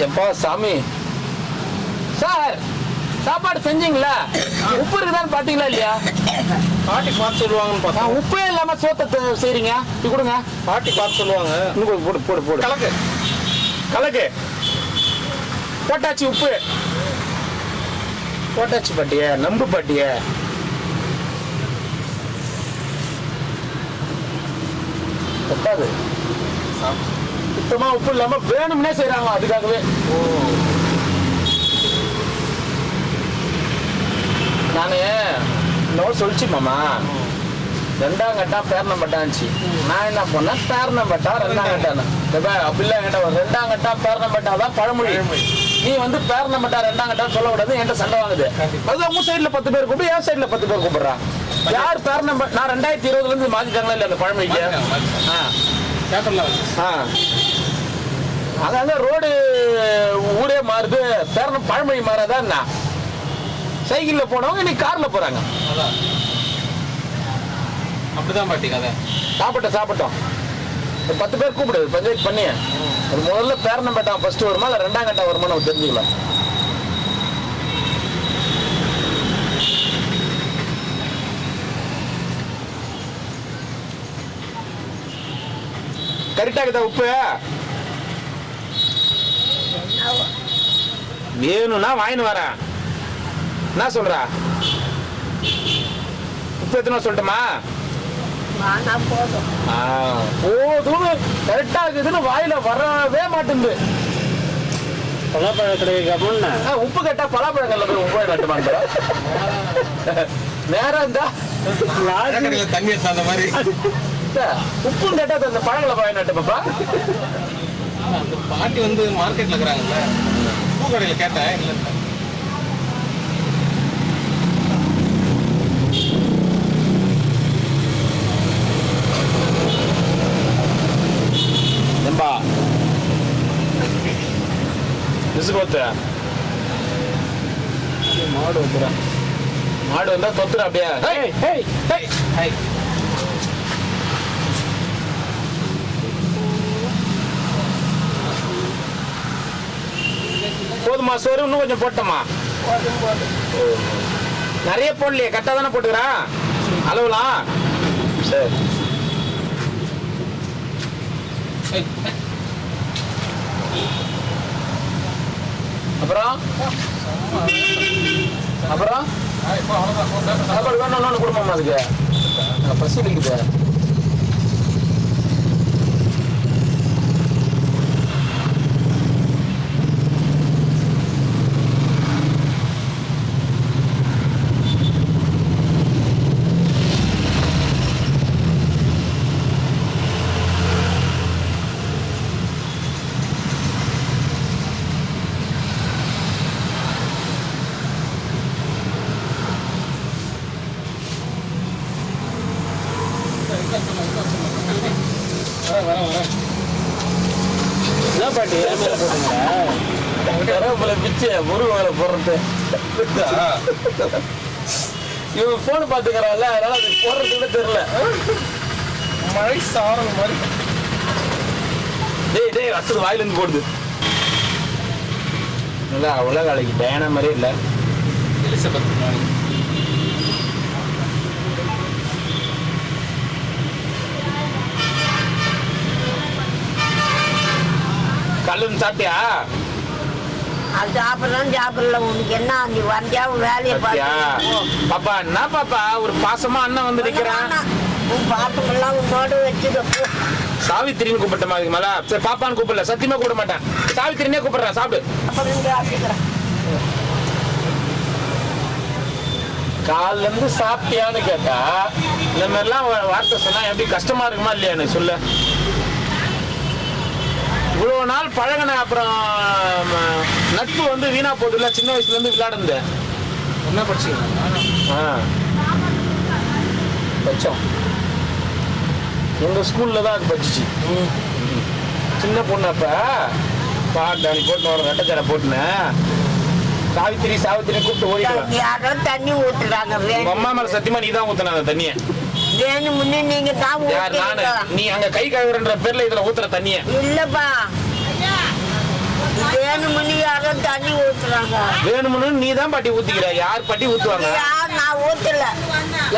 எப்பா சாமி சார் சாப்பாடு செஞ்சீங்களா? உப்பு இருக்குதான்னு பாத்தீங்களா இல்லையா? பாட்டி பார்த்து சொல்லுவாங்கன்னு பார்த்தா உப்பே இல்லாம சோத்தை செய்றீங்க. இது கொடுங்க. பாட்டி பார்த்து சொல்லுவாங்க. இன்னும் போடு போடு போடு. கலக்கு கலக்கு போட்டாச்சு. உப்பு போட்டாச்சு. பாட்டிய நம்பு பாட்டிய. பத்தாது சுத்தமா உப்பு இல்லாம வேணும்னே செய்யறாங்க. அதுக்காகவே நானு இன்னொரு சொல்லிச்சு மாமா 2ஆம் கட்டம் பேரணம்பட்டாச்சு. நான் என்ன பண்ணேன் பேரணம்பட்டா 2ஆம் கட்டான்னு அப்படிலாம் என்கிட்ட 2ஆம் கட்டம் பேரணம்பட்டா தான் பழமொழி. நீ வந்து பேர் நம்பட்டா 2ஆம் கட்டம் சொல்லக்கூடாது, என்கிட்ட சண்டை வாங்குது. அது உங்க சைடுல 10 பேர் கூப்பிடு, என் சைடுல 10 பேர் கூப்பிடுறான். யார் பேர் நம்பர்? நான் 2020ல இருந்து மாத்திட்டாங்களா இல்ல அந்த பழமொழிக்கு? அதாவது ரோடு ஊரே மாறுது, பேர் பழமொழி மாறாதா என்ன? சைக்கிள்ல போனவங்க இன்னைக்கு கார்ல போறாங்க. அப்படிதான் பாட்டி கதை. சாப்பிட்டோம் 10 பேர் கூப்பிடு, பஞ்சாயத்து பண்ணி. அது முதல்ல பேர் நம்பட்டா ஃபர்ஸ்ட் வருமா இல்ல 2ஆம் கட்டம் வருமா நம்ம தெரிஞ்சுக்கலாம். கரெக்டா இருக்குதா உப்பு? வேணும்னா வாங்கின்னு வரேன். என்ன சொல்ற? உப்பு எத்தனை சொல்லட்டுமா? போதும். கரெக்டா இருக்குதுன்னு வாயில வரவே மாட்டேங்குது. பலாப்பழ கிடைக்க உப்பு கேட்டா பலாப்பழங்கள்ல போய் உப்பு நட்டுமாங்க. நேரம் இருந்தா தண்ணி அந்த மாதிரி உப்பு கேட்டா அந்த பழங்களை வாங்கி நட்டு பாப்பா. அந்த பாட்டி வந்து மார்க்கெட்ல இருக்கிறாங்கல்ல, பூ கடையில கேட்டேன். இல்லை நம்பா மாடு வந்துடுறேன். மாடு வந்தா தொத்துற அப்படியே. போதுமா சோறு? இன்னும் கொஞ்சம் போட்டோமா? நிறைய போடலையே, கரெக்டா தானே போட்டுக்கிறேன் அளவுலாம். சரி அப்புறம் சாப்பாடு வேணும் குடும்பம் அதுக்கு பசி இருக்குது. என்ன பாட்டி போட்டுங்க பிச்சு முருகலை போடுறது. இவன் போன் பாத்துக்கிறான்ல, அதனால அது போடுறது கூட தெரியல. மழை சாரல் மாதிரி டேய் அடுத்தது வாயில இருந்து போடுது. நல்லா உலக அழகி டயானா மாதிரியே இல்லை. எலிசபெத் கல்லு சாப்பிட்டியா? சாப்பிடல. உனக்கு என்ன நீ வந்தியா வேலையை பாப்பா? என்ன பாப்பா ஒரு பாசமா அண்ணன் வந்து நிக்கிறான். பாப்பெல்லாம் உன்னோட வச்சுக்க. சாவித்திரின்னு கூப்பிட்டமா அதுக்கு மேல? சரி பாப்பான்னு கூப்பிடல, சத்தியமா கூப்பிட மாட்டேன். சாவித்திரினே கூப்பிடுறேன். சாப்பிடு. காலில இருந்து சாப்பிட்டியான்னு கேட்டா இந்த மாதிரிலாம் வார்த்தை சொன்னா எப்படி கஷ்டமா இருக்குமா இல்லையா? எனக்கு சொல்ல. இவ்வளவு நாள் பழகின அப்புறம் நட்பு வந்து வீணா போகுது இல்ல? சின்ன வயசுல இருந்து விளையாடுந்து என்ன படிச்சீங்க? பச்சோம் எங்க ஸ்கூல்ல தான் அது படிச்சு. சின்ன பொண்ணு அப்ப பாட்டு போட்டு வர ரெட்டச்சடை போட்டுனேன். சாவித்திரி கூப்பிட்டு ஓடிடுவேன். யாரோ தண்ணி ஊத்துறாங்க. உங்க அம்மா மேல சத்தியமா நீ தான் ஊத்துன அந்த தண்ணிய. வேணும்னு நீங்க தான். நீ அங்க கை கழுவுறன்ற பேர்ல இதுல ஊத்துற தண்ணிய இல்லப்பா. வேணும்னு யாரோ தண்ணி ஊத்துறாங்க. வேணும்னு நீ தான் பாட்டி ஊத்திக்கிற. யார் பாட்டி ஊத்துவாங்க? நான் ஊத்தல.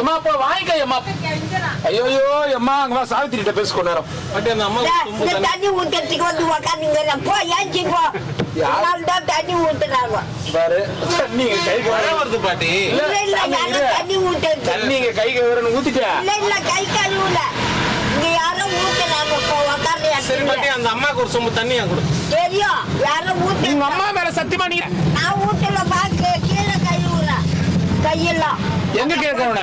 எம்மா அப்ப வாங்கிக்க எம்மா. ஐயோ எம்மா அங்க சாவித்திரி கிட்ட பேசிக்கோ நேரம். பாட்டி அந்த அம்மா தண்ணி ஊத்துறதுக்கு வந்து உக்காந்துங்க. போ ஏஞ்சி போ. தான் தண்ணி ஊத்துறாங்க பாரு. தண்ணி கை வருது பாட்டி. தண்ணி ஊத்து. தண்ணி கை கழுவுறன்னு ஊத்திட்டா? இல்ல கை கழுவுல. இங்க யாரும் ஊத்துறாங்க. சரி பாட்டி அந்த அம்மாக்கு ஒரு சொம்பு தண்ணியா கொடு. தெரியும் யாரும் ஊத்து. உங்க அம்மா மேல சத்தியமா நீ? நான் ஊத்தல. பாக்கு கீழே கழுவுல. கையெல்லாம் எங்க கேட்கணும்?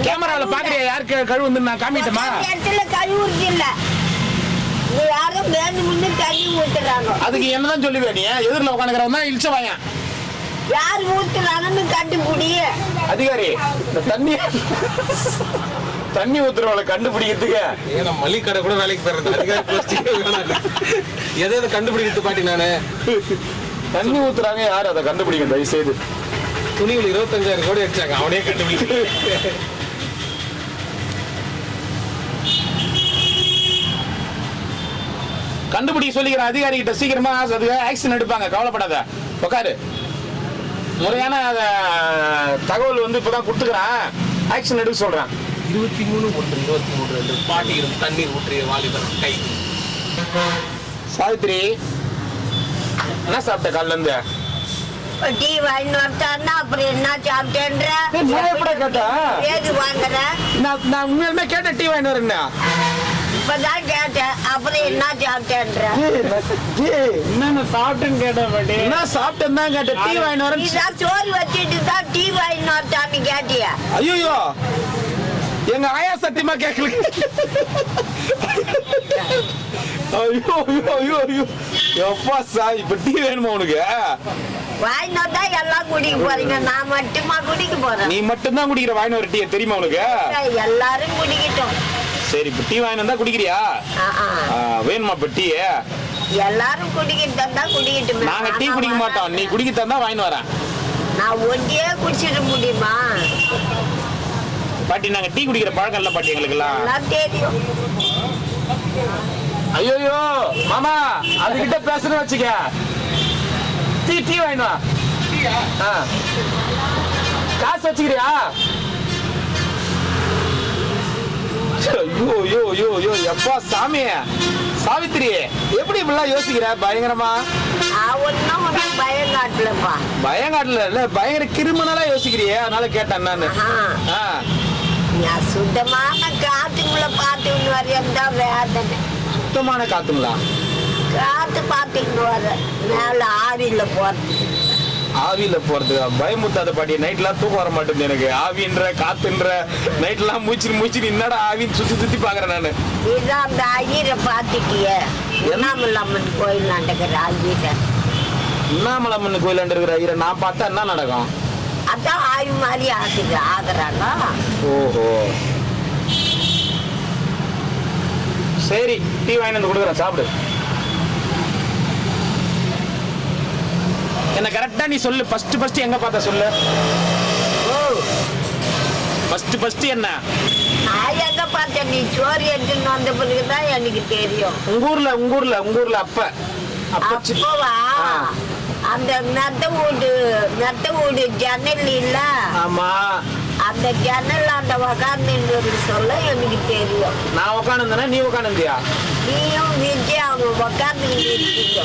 கேமரால பாக்குறியா? யாருக்கு கழுவு வந்து நான் காமிட்டமா? இடத்துல கழுவுறது இல்ல. யாரும் வேணும்னு தண்ணி ஊத்துறாங்க. அதுக்கு என்னதான் சொல்லுவேன் நீ? எதிரில் உட்காந்துக்கிறவன் தான் இழிச்ச வாயன். யார் ஊத்துறாங்கன்னு கண்டுபிடி. அதிகாரி இந்த தண்ணி ஊத்துறவளை கண்டுபிடிக்கிறதுக்கு ஏன்னா மளிகை கடை கூட வேலைக்கு போறது அதிகாரி எதை கண்டுபிடிக்கிறது பாட்டி நானு. தண்ணி ஊத்துறாங்க யாரு அதை கண்டுபிடிக்க தயவு செய்து. துணிகள் 25,000 கோடி அடிச்சாங்க அவனே கண்டுபிடிக்க. கண்டுபிடிக்க சொல்லிக்கிற அதிகாரி கிட்ட சீக்கிரமா ஆக்ஷன் எடுப்பாங்க. கவலைப்படாத, உட்காரு. முறையான தகவல் வந்து இப்பதான் கொடுத்துக்கிறேன். ஆக்ஷன் எடுக்க சொல்றேன். 23/1/23 பாட்டி தண்ணீர் ஊற்றிய வாலிபர் கை. சாவித்ரி என்ன சாப்பிட்ட காலில இருந்து? டீ வாங்கி வரட்டான்னா அப்புறம் என்ன சாப்பிட்டேன்ற? நான் எப்படி கேட்டேன்? ஏது வாங்குற? நான் உண்மையுமே கேட்டேன் டீ வாங்கி வரேன்னா. இப்பதான் கேட்டேன் அப்புறம் என்ன சாப்பிட்டேன்ற? என்னென்ன சாப்பிட்டேன்னு கேட்டேன் பாட்டி. என்ன சாப்பிட்டேன்னு தான் கேட்டேன். டீ வாங்கி வரேன். நீதான் சோறு வச்சுட்டு தான் டீ வாங்கி வரட்டான்னு கேட்டியா? ஐயோ எங்க ஆயா சத்தியமா கேட்கல. ஐயோ ஐயோ ஐயோ ஐயோ எப்பா சாய் இப்ப டீ வேணுமா உனக்கு? வாங்கினா தான் எல்லாம் குடிக்க போறீங்க, நான் மட்டுமா குடிக்க போறேன்? நீ மட்டும்தான் குடிக்கிற வாங்கின ஒரு டீ தெரியுமா உனக்கு? எல்லாரும் குடிக்கட்டும். சரி இப்ப டீ வாங்கி வந்தா குடிக்கிறியா? வேணுமா இப்ப டீ? எல்லாரும் குடிக்கிட்டு தான் குடிக்கட்டும். நாங்க டீ குடிக்க மாட்டோம், நீ குடிக்க தந்தா வாங்கிட்டு வரேன். நான் ஒண்டியே குடிச்சிட முடியுமா பாட்டி? நாங்க டீ குடிக்கிற பழக்கம் இல்ல பாட்டி எங்களுக்கு எல்லாம் தெரியும். ஐயோ மாமா அதுகிட்ட பேசுறேன்னு வச்சுக்க. டீ டீ வாங்கினா காசு வச்சுக்கிறியா? ஐயோ ஐயோ ஐயோ ஐயோ எப்பா சாமி. சாவித்திரி எப்படி இப்படிலாம் யோசிக்கிற பயங்கரமா? ஒன்னும் பயம் காட்டலப்பா. பயம் காட்டல இல்ல, பயங்கர கிரிமினலா யோசிக்கிறியே, அதனால கேட்டேன் நானு. சுத்தமான காத்துக்குள்ள பாத்துக்கிட்டு வரையா வேதனை. சுத்தமான காத்துங்களா? காத்து பாத்துக்கிட்டு வர மேல ஆவியில போறது. ஆவியில போறது பயமுத்தாத பாட்டி. நைட்லாம் தூக்கம் வர மாட்டேங்குது எனக்கு. ஆவின்ற காத்துன்ற நைட்லாம் மூச்சு என்னடா ஆவின்னு சுத்தி சுத்தி பாக்குறேன் நானு. இதான் அந்த ஐயரை பாத்துட்டிய உண்ணாமலம்மன் கோயில் நடக்கிற ஐயரை. உண்ணாமலம்மன் கோயில் இருக்கிற ஐயரை நான் பார்த்தா என்ன நடக்கும்? அதான் ஆய்வு மாதிரி ஆகுறாங்க. ஓஹோ சரி டீ வாங்கி வந்து கொடுக்குறேன், சாப்பிடு. என்ன கரெக்டா நீ சொல்லு. ஃபர்ஸ்ட் எங்க பார்த்த சொல்லு. ஃபர்ஸ்ட் என்ன? நான் எங்க பார்த்தேன்? நீ சோறு எடுத்துன்னு வந்த பிறகுதான் எனக்கு தெரியும். உங்க ஊர்ல அப்பவா அந்த நெத்த வீடு ஜன்னல் இல்ல? ஆமா அந்த ஜன்னல் அந்த உக்காந்து சொல்ல எனக்கு தெரியும். நான் உக்காந்துனா நீ உக்காந்துந்தியா? நீயும் விஜயா உக்காந்து இருக்கீங்க.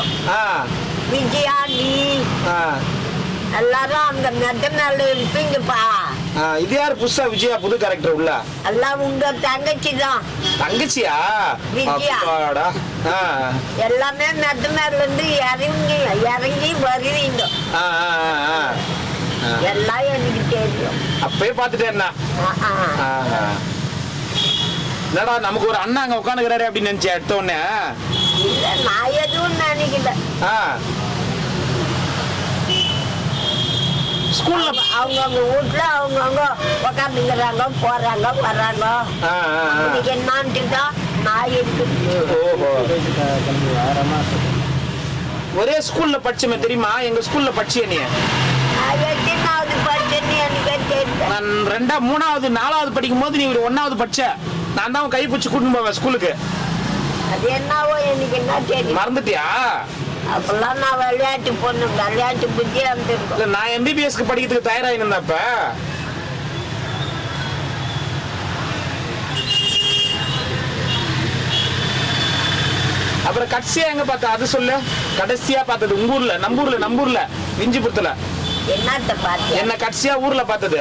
விஜயா நீ எல்லாரும் அந்த மெத்த மேல இருப்பீங்கப்பா. இது யாரு புதுசா விஜயா புது கேரக்டர் உள்ள? எல்லாம் உங்க தங்கச்சி தான். தங்கச்சியா? விஜயா எல்லாமே மெத்த மேல இருந்து இறங்கி வருவீங்க. எல்லாம் எனக்கு தெரியும். அப்பயே பாத்துட்டேன். என்னடா நமக்கு ஒரு அண்ணா அங்க உட்காந்துக்கிறாரு அப்படின்னு நினைச்சேன் எடுத்த உடனே. இல்ல நான் எதுவும் நினைக்கல. ஸ்கூல்ல அவங்கவுங்க வீட்டுல அவங்கவுங்க உக்காந்துக்கிறாங்க, போறாங்க வர்றாங்க. என்னான்ட்டு தான் நான் இருக்கு. ஒரே ஸ்கூல்ல படிச்சமே தெரியுமா? எங்க ஸ்கூல்ல படிச்சிய நீ? எத்தனாவது படிச்சேன்னு எனக்கு தெரியல. நான் 2வது 3வது 4வது படிக்கும் போது நீ ஒரு 1வது படிச்ச. நான் தான் கை பிடிச்சு கூட்டிட்டு போவேன் ஸ்கூலுக்கு. அது என்னவோ எனக்கு என்ன தெரியும். மறந்துட்டியா? அப்பெல்லாம் நான் விளையாட்டு பொண்ணு, விளையாட்டு புத்தி வந்துருக்கோம். நான் MBBSக்கு படிக்கிறதுக்கு தயாராகி இருந்தப்ப அப்புறம் கடைசியா எங்க பார்த்த அது சொல்லு. கடைசியா பார்த்தது உங்க ஊர்ல, நம்பூர்ல விஞ்சிபுரத்துல. என்னத்த பார்த்தேன்? என்ன கடைசியா ஊர்ல பார்த்தது?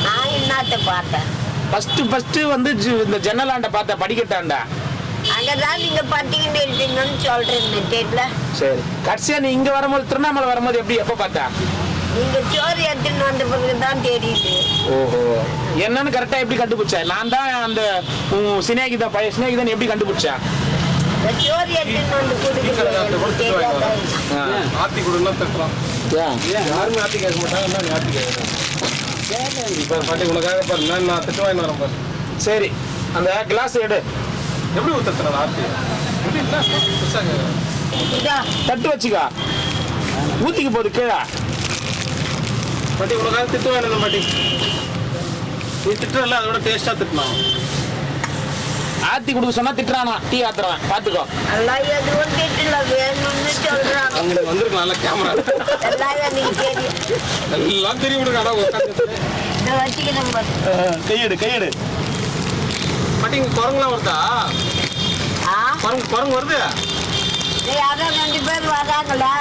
நான் என்னத்த பார்த்தேன்? ஃபர்ஸ்ட் வந்து இந்த ஜன்னலாண்ட பார்த்த, படிக்கட்டாண்ட. அங்கதான் நீங்க பட்டிக்கிட்டு இருக்கீங்கன்னு சொல்றேன் தெரியல. சரி கடைசியா நீ இங்க வரும்போது, திருவண்ணாமலை வரும்போது எப்படி எப்ப பார்த்தா? நீங்க சோறு எடுத்துன்னு வந்த பிறகுதான் தெரியுது. ஓஹோ என்னன்னு கரெக்டா எப்படி கண்டுபிடிச்ச? நான் தான் அந்த சினேகிதா பழைய சினேகிதன் எப்படி கண்டுபிடிச்சா? சோறு எடுத்துன்னு வந்து கொடுக்குறேன். ஆத்தி கொடுன்னா திட்டுறான். யாருமே ஆத்தி கேட்க மாட்டாங்க, என்ன நீ ஆத்தி கேட்குறேன்? இப்போ பாட்டி உனக்காக பாரு, நான் திட்டு வாங்கி வரேன் பாரு. சரி, அந்த கிளாஸ் எடு. எப்படி ஊற்றுறது ஆத்தி? எப்படி என்ன புதுசாக கேட்குறேன்? தட்டு வச்சுக்கா, ஊத்திக்கு போகுது கீழே. பாட்டி உனக்காக திட்டு வாங்கினேன் பாட்டி. நீ திட்டுறல, அதோட டேஸ்ட்டாக திட்டலாம். ஆத்தி கொடுக்க சொன்னா திட்டுறானா, டீ ஆத்துறான், பாத்துக்கோ. எல்லாம் எதுவும் திட்டல, வேணும்னு சொல்றாங்க. அவங்களுக்கு வந்திருக்கலாம்ல கேமரா. எல்லாம் எனக்கு தெரியும். எல்லாம் தெரியும் விடுங்க. ஆனால் உட்காந்து இதை வச்சுக்கணும் பாரு. கையெடு. பாட்டி இங்கே குரங்குலாம் வருதா? குரங்கு வருது. யாரோ 2 பேர் வராங்களா?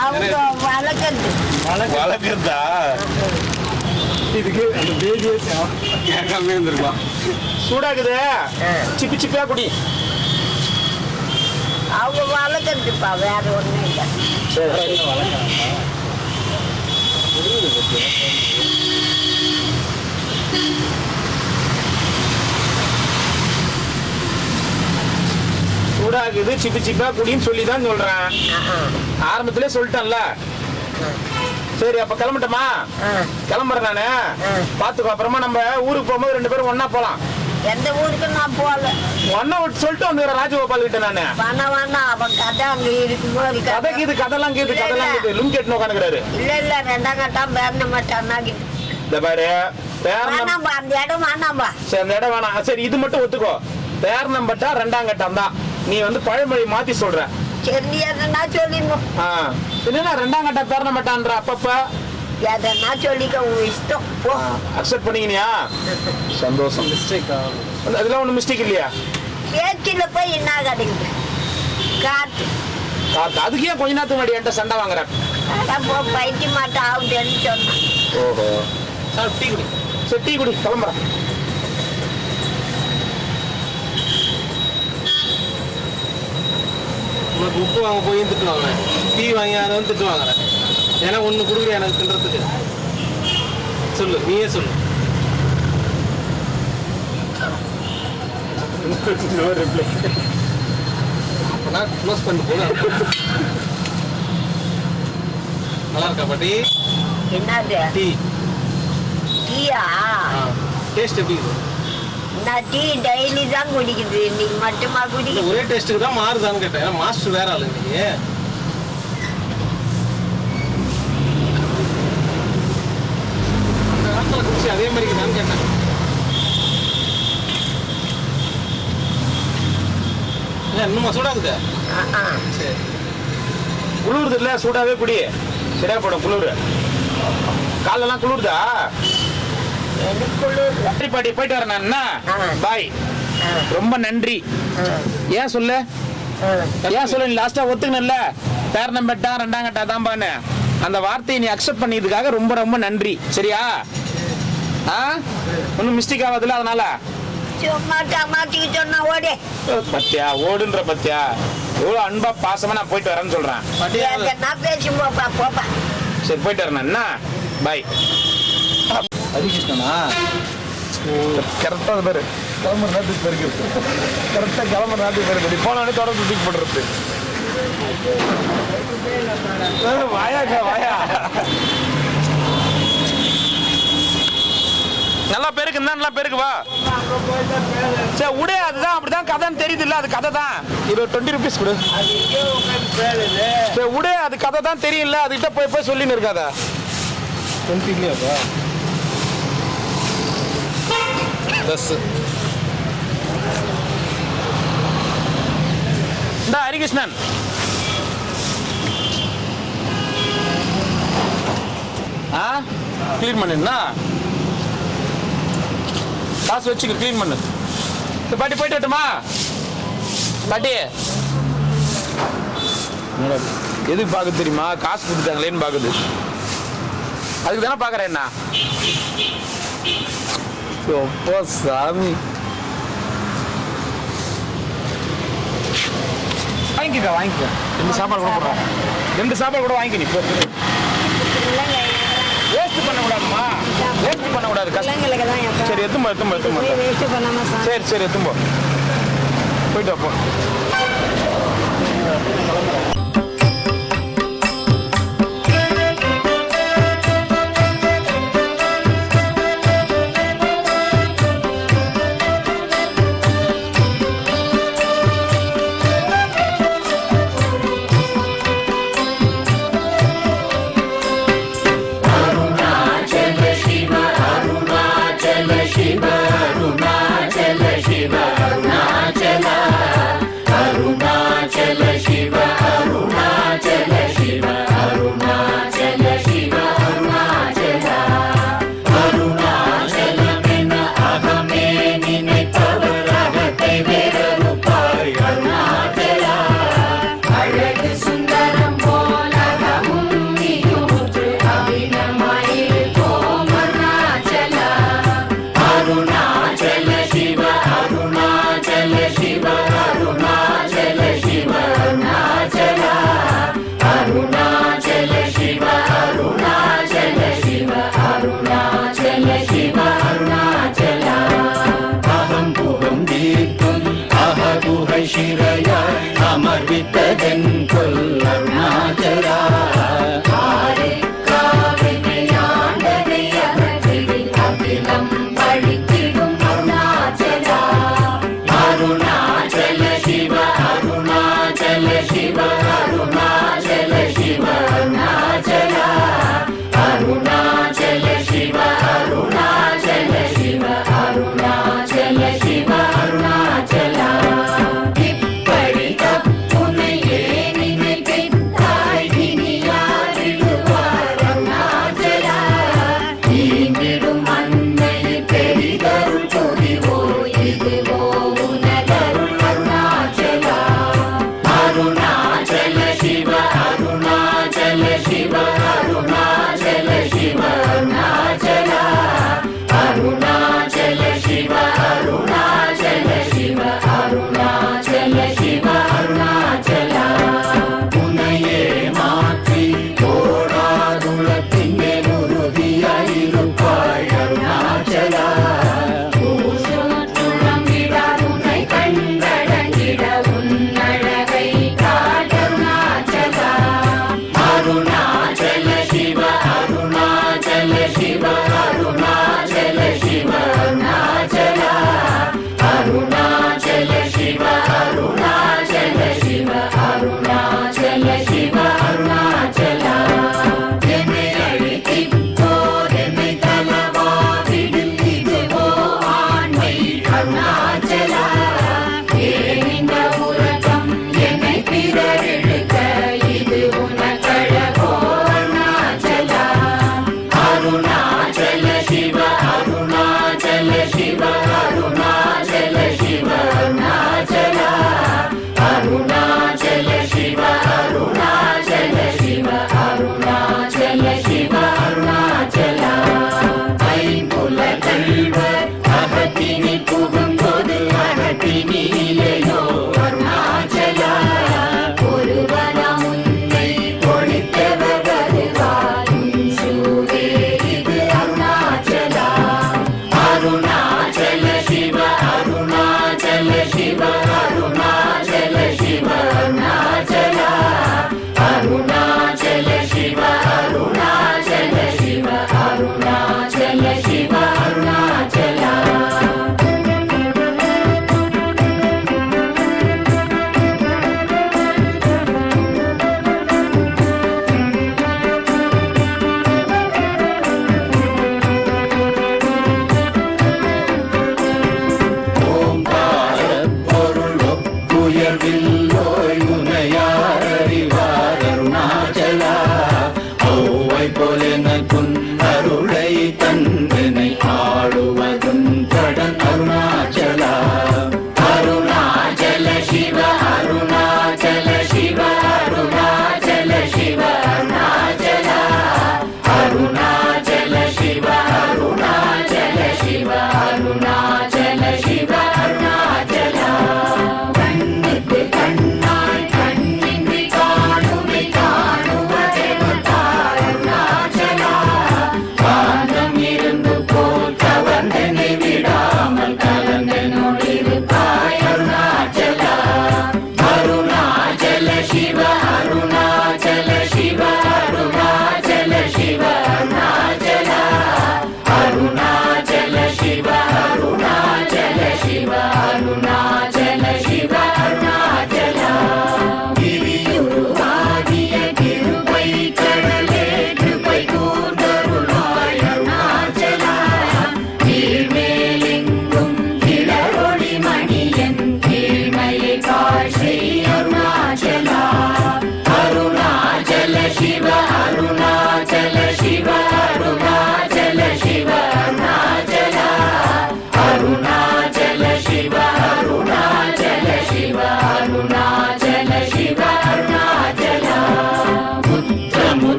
அவங்க வளர்க்குறதா? இதுக்கு அந்த பேதியே கேட்காம இருந்திருக்கலாம். சூடாக்குது, சிப்பி சிப்பியா குடி. அவங்க வளர்க்குறதுப்பா, வேற ஒண்ணும் இல்லை. சூடாக்குது, சிப்பி சிப்பா குடின்னு சொல்லி தான் சொல்றேன். ஆரம்பத்திலே சொல்லிட்டேன்ல. சரி, அப்ப கிளம்பட்டமா? கிளம்புறேன் நானு. பாத்துக்கோ, அப்புறமா நம்ம ஊருக்கு போகும்போது 2 பேரும் ஒன்னா போலாம். எந்த ஊருக்கு நான் போகல. ஒன்னா சொல்லிட்டு வந்துடுறேன் ராஜகோபால் கிட்ட நானு. வேணா அவன் கதை அங்க இருக்கும்போது கதைலாம் கேது லுங் கேட்டு உட்காந்துக்கிறாரு. இல்ல 2ஆம் கட்டம் பேரண மாட்டான்னா இந்த பாரு, வேணாம்பா, அந்த இடம் வேணாம்பா. சரி, அந்த இடம் வேணாம். சரி, இது மட்டும் ஒத்துக்கோ. பேரணம்பட்டா 2ஆம் கட்டம் தான். நீ வந்து பழமொழி மாத்தி சொல்ற. சரி, நீ எதனா சொல்லிடணும். என்னன்னா 2ஆம் கட்டம் பேரணம்பட்டான்ற அப்பப்ப எதனா சொல்லிக்க, உன் இஷ்டம். அக்செப்ட் பண்ணிக்கினியா? சந்தோஷம். மிஸ்டேக் அதெல்லாம் ஒன்றும் மிஸ்டேக் இல்லையா? பேச்சில் போய் என்ன கிடைக்குது? காத்து அதுக்கு ஏன் கொஞ்ச நேரத்துக்கு முன்னாடி என்கிட்ட சண்டை வாங்குற? பைத்தி மாட்டா ஆகுதுன்னு சொன்னான். ஓஹோ, டீ குடி. சரி, டீ குடி, கிளம்புறேன். உனக்கு உப்பு வாங்க போய் திட்டுவாங்க, டீ வாங்கி அதை வந்து திட்டு வாங்குறேன். ஏன்னா ஒன்று கொடுக்குறேன் எனக்கு தின்றதுக்கு. சொல்லு, நீயே சொல்லு. அப்பனா க்ளோஸ் பண்ணி போல. நல்லா இருக்கா பாட்டி? என்னது? டீ. டீயா? டேஸ்ட் எப்படி இருக்குது? நான் டீ டெய்லி தான் குடிக்குது, இன்னைக்கு மட்டுமா குடிக்குது? ஒரே டேஸ்ட்டுக்கு தான் மாறுதான்னு கேட்டேன். ஏன்னா மாஸ்டர் வேற ஆளு இன்னைக்கு. அந்த காலத்தில் குடிச்சு அதே மாதிரி தான் கேட்டேன். இன்னுமா சூடாகுது? சரி, குளிருது இல்ல, சூடாவே குடி. சரியா போடும். குளிர் காலெல்லாம் குளிருதா? சரி பாட்டி, போயிட்டு வரேன் நான். பாய். ரொம்ப நன்றி. ஏன் சொல்லு, நீ லாஸ்டா ஒத்துக்கணும்ல, பேரணம்பட்டா 2ஆம் கட்டா தான்பான்னு அந்த வார்த்தையை நீ அக்செப்ட் பண்ணியதுக்காக ரொம்ப ரொம்ப நன்றி. சரியா? ஒன்றும் மிஸ்டேக் ஆகாதுல்ல? அதனால பத்தியா ஓடுன்ற பத்தியா எவ்வளவு அன்பா பாசமா நான் போயிட்டு வரேன்னு சொல்றேன். சரி, போயிட்டு வரேன். என்ன பாய். ஹரிகிருஷ்ணனா? கரெக்டா பேரு கிளம்புற நேரத்துக்கு பெருக்கு. கரெக்டா கிளம்புற நேரத்துக்கு பெருக்கு. போனவனே தொடர்ந்து தூக்கி போட்டுருக்கு. வாயாக்கா, வாயா. நல்லா பேருக்கு நல்லா பேருக்கு வா. சரி, உடே. அதுதான் அப்படிதான் கதைன்னு தெரியுது இல்ல? அது கதை தான். 20 rupees கொடு. சரி, உடே. அது கதை தான் தெரியல. அதுகிட்ட போய் சொல்லின்னு இருக்காத. 20 இல்லையாப்பா? 10. இந்த ஹரிகிருஷ்ணன் கிளீன் பண்ணுன்னா காசு வச்சுக்க, கிளீன் பண்ணு. பாட்டி போயிட்டு வரட்டுமா? பாட்டி எதுக்கு பார்க்க தெரியுமா? காசு கொடுத்தாங்களேன்னு பார்க்குது. அதுக்கு தானே பார்க்குறேன். என்ன அப்பா சாமி. வாங்கிக்க 2 சாப்பாடு கூட போடுறோம். 2 சாப்பாடு கூட வாங்கிக்க. நீ வேஸ்ட் பண்ணக்கூடாதுமா, வேஸ்ட் பண்ணக்கூடாது. சரி, சரி எத்தும்போ வேஸ்ட் பண்ணாம சரி எத்தும்போ போயிட்டு அப்போ Aruna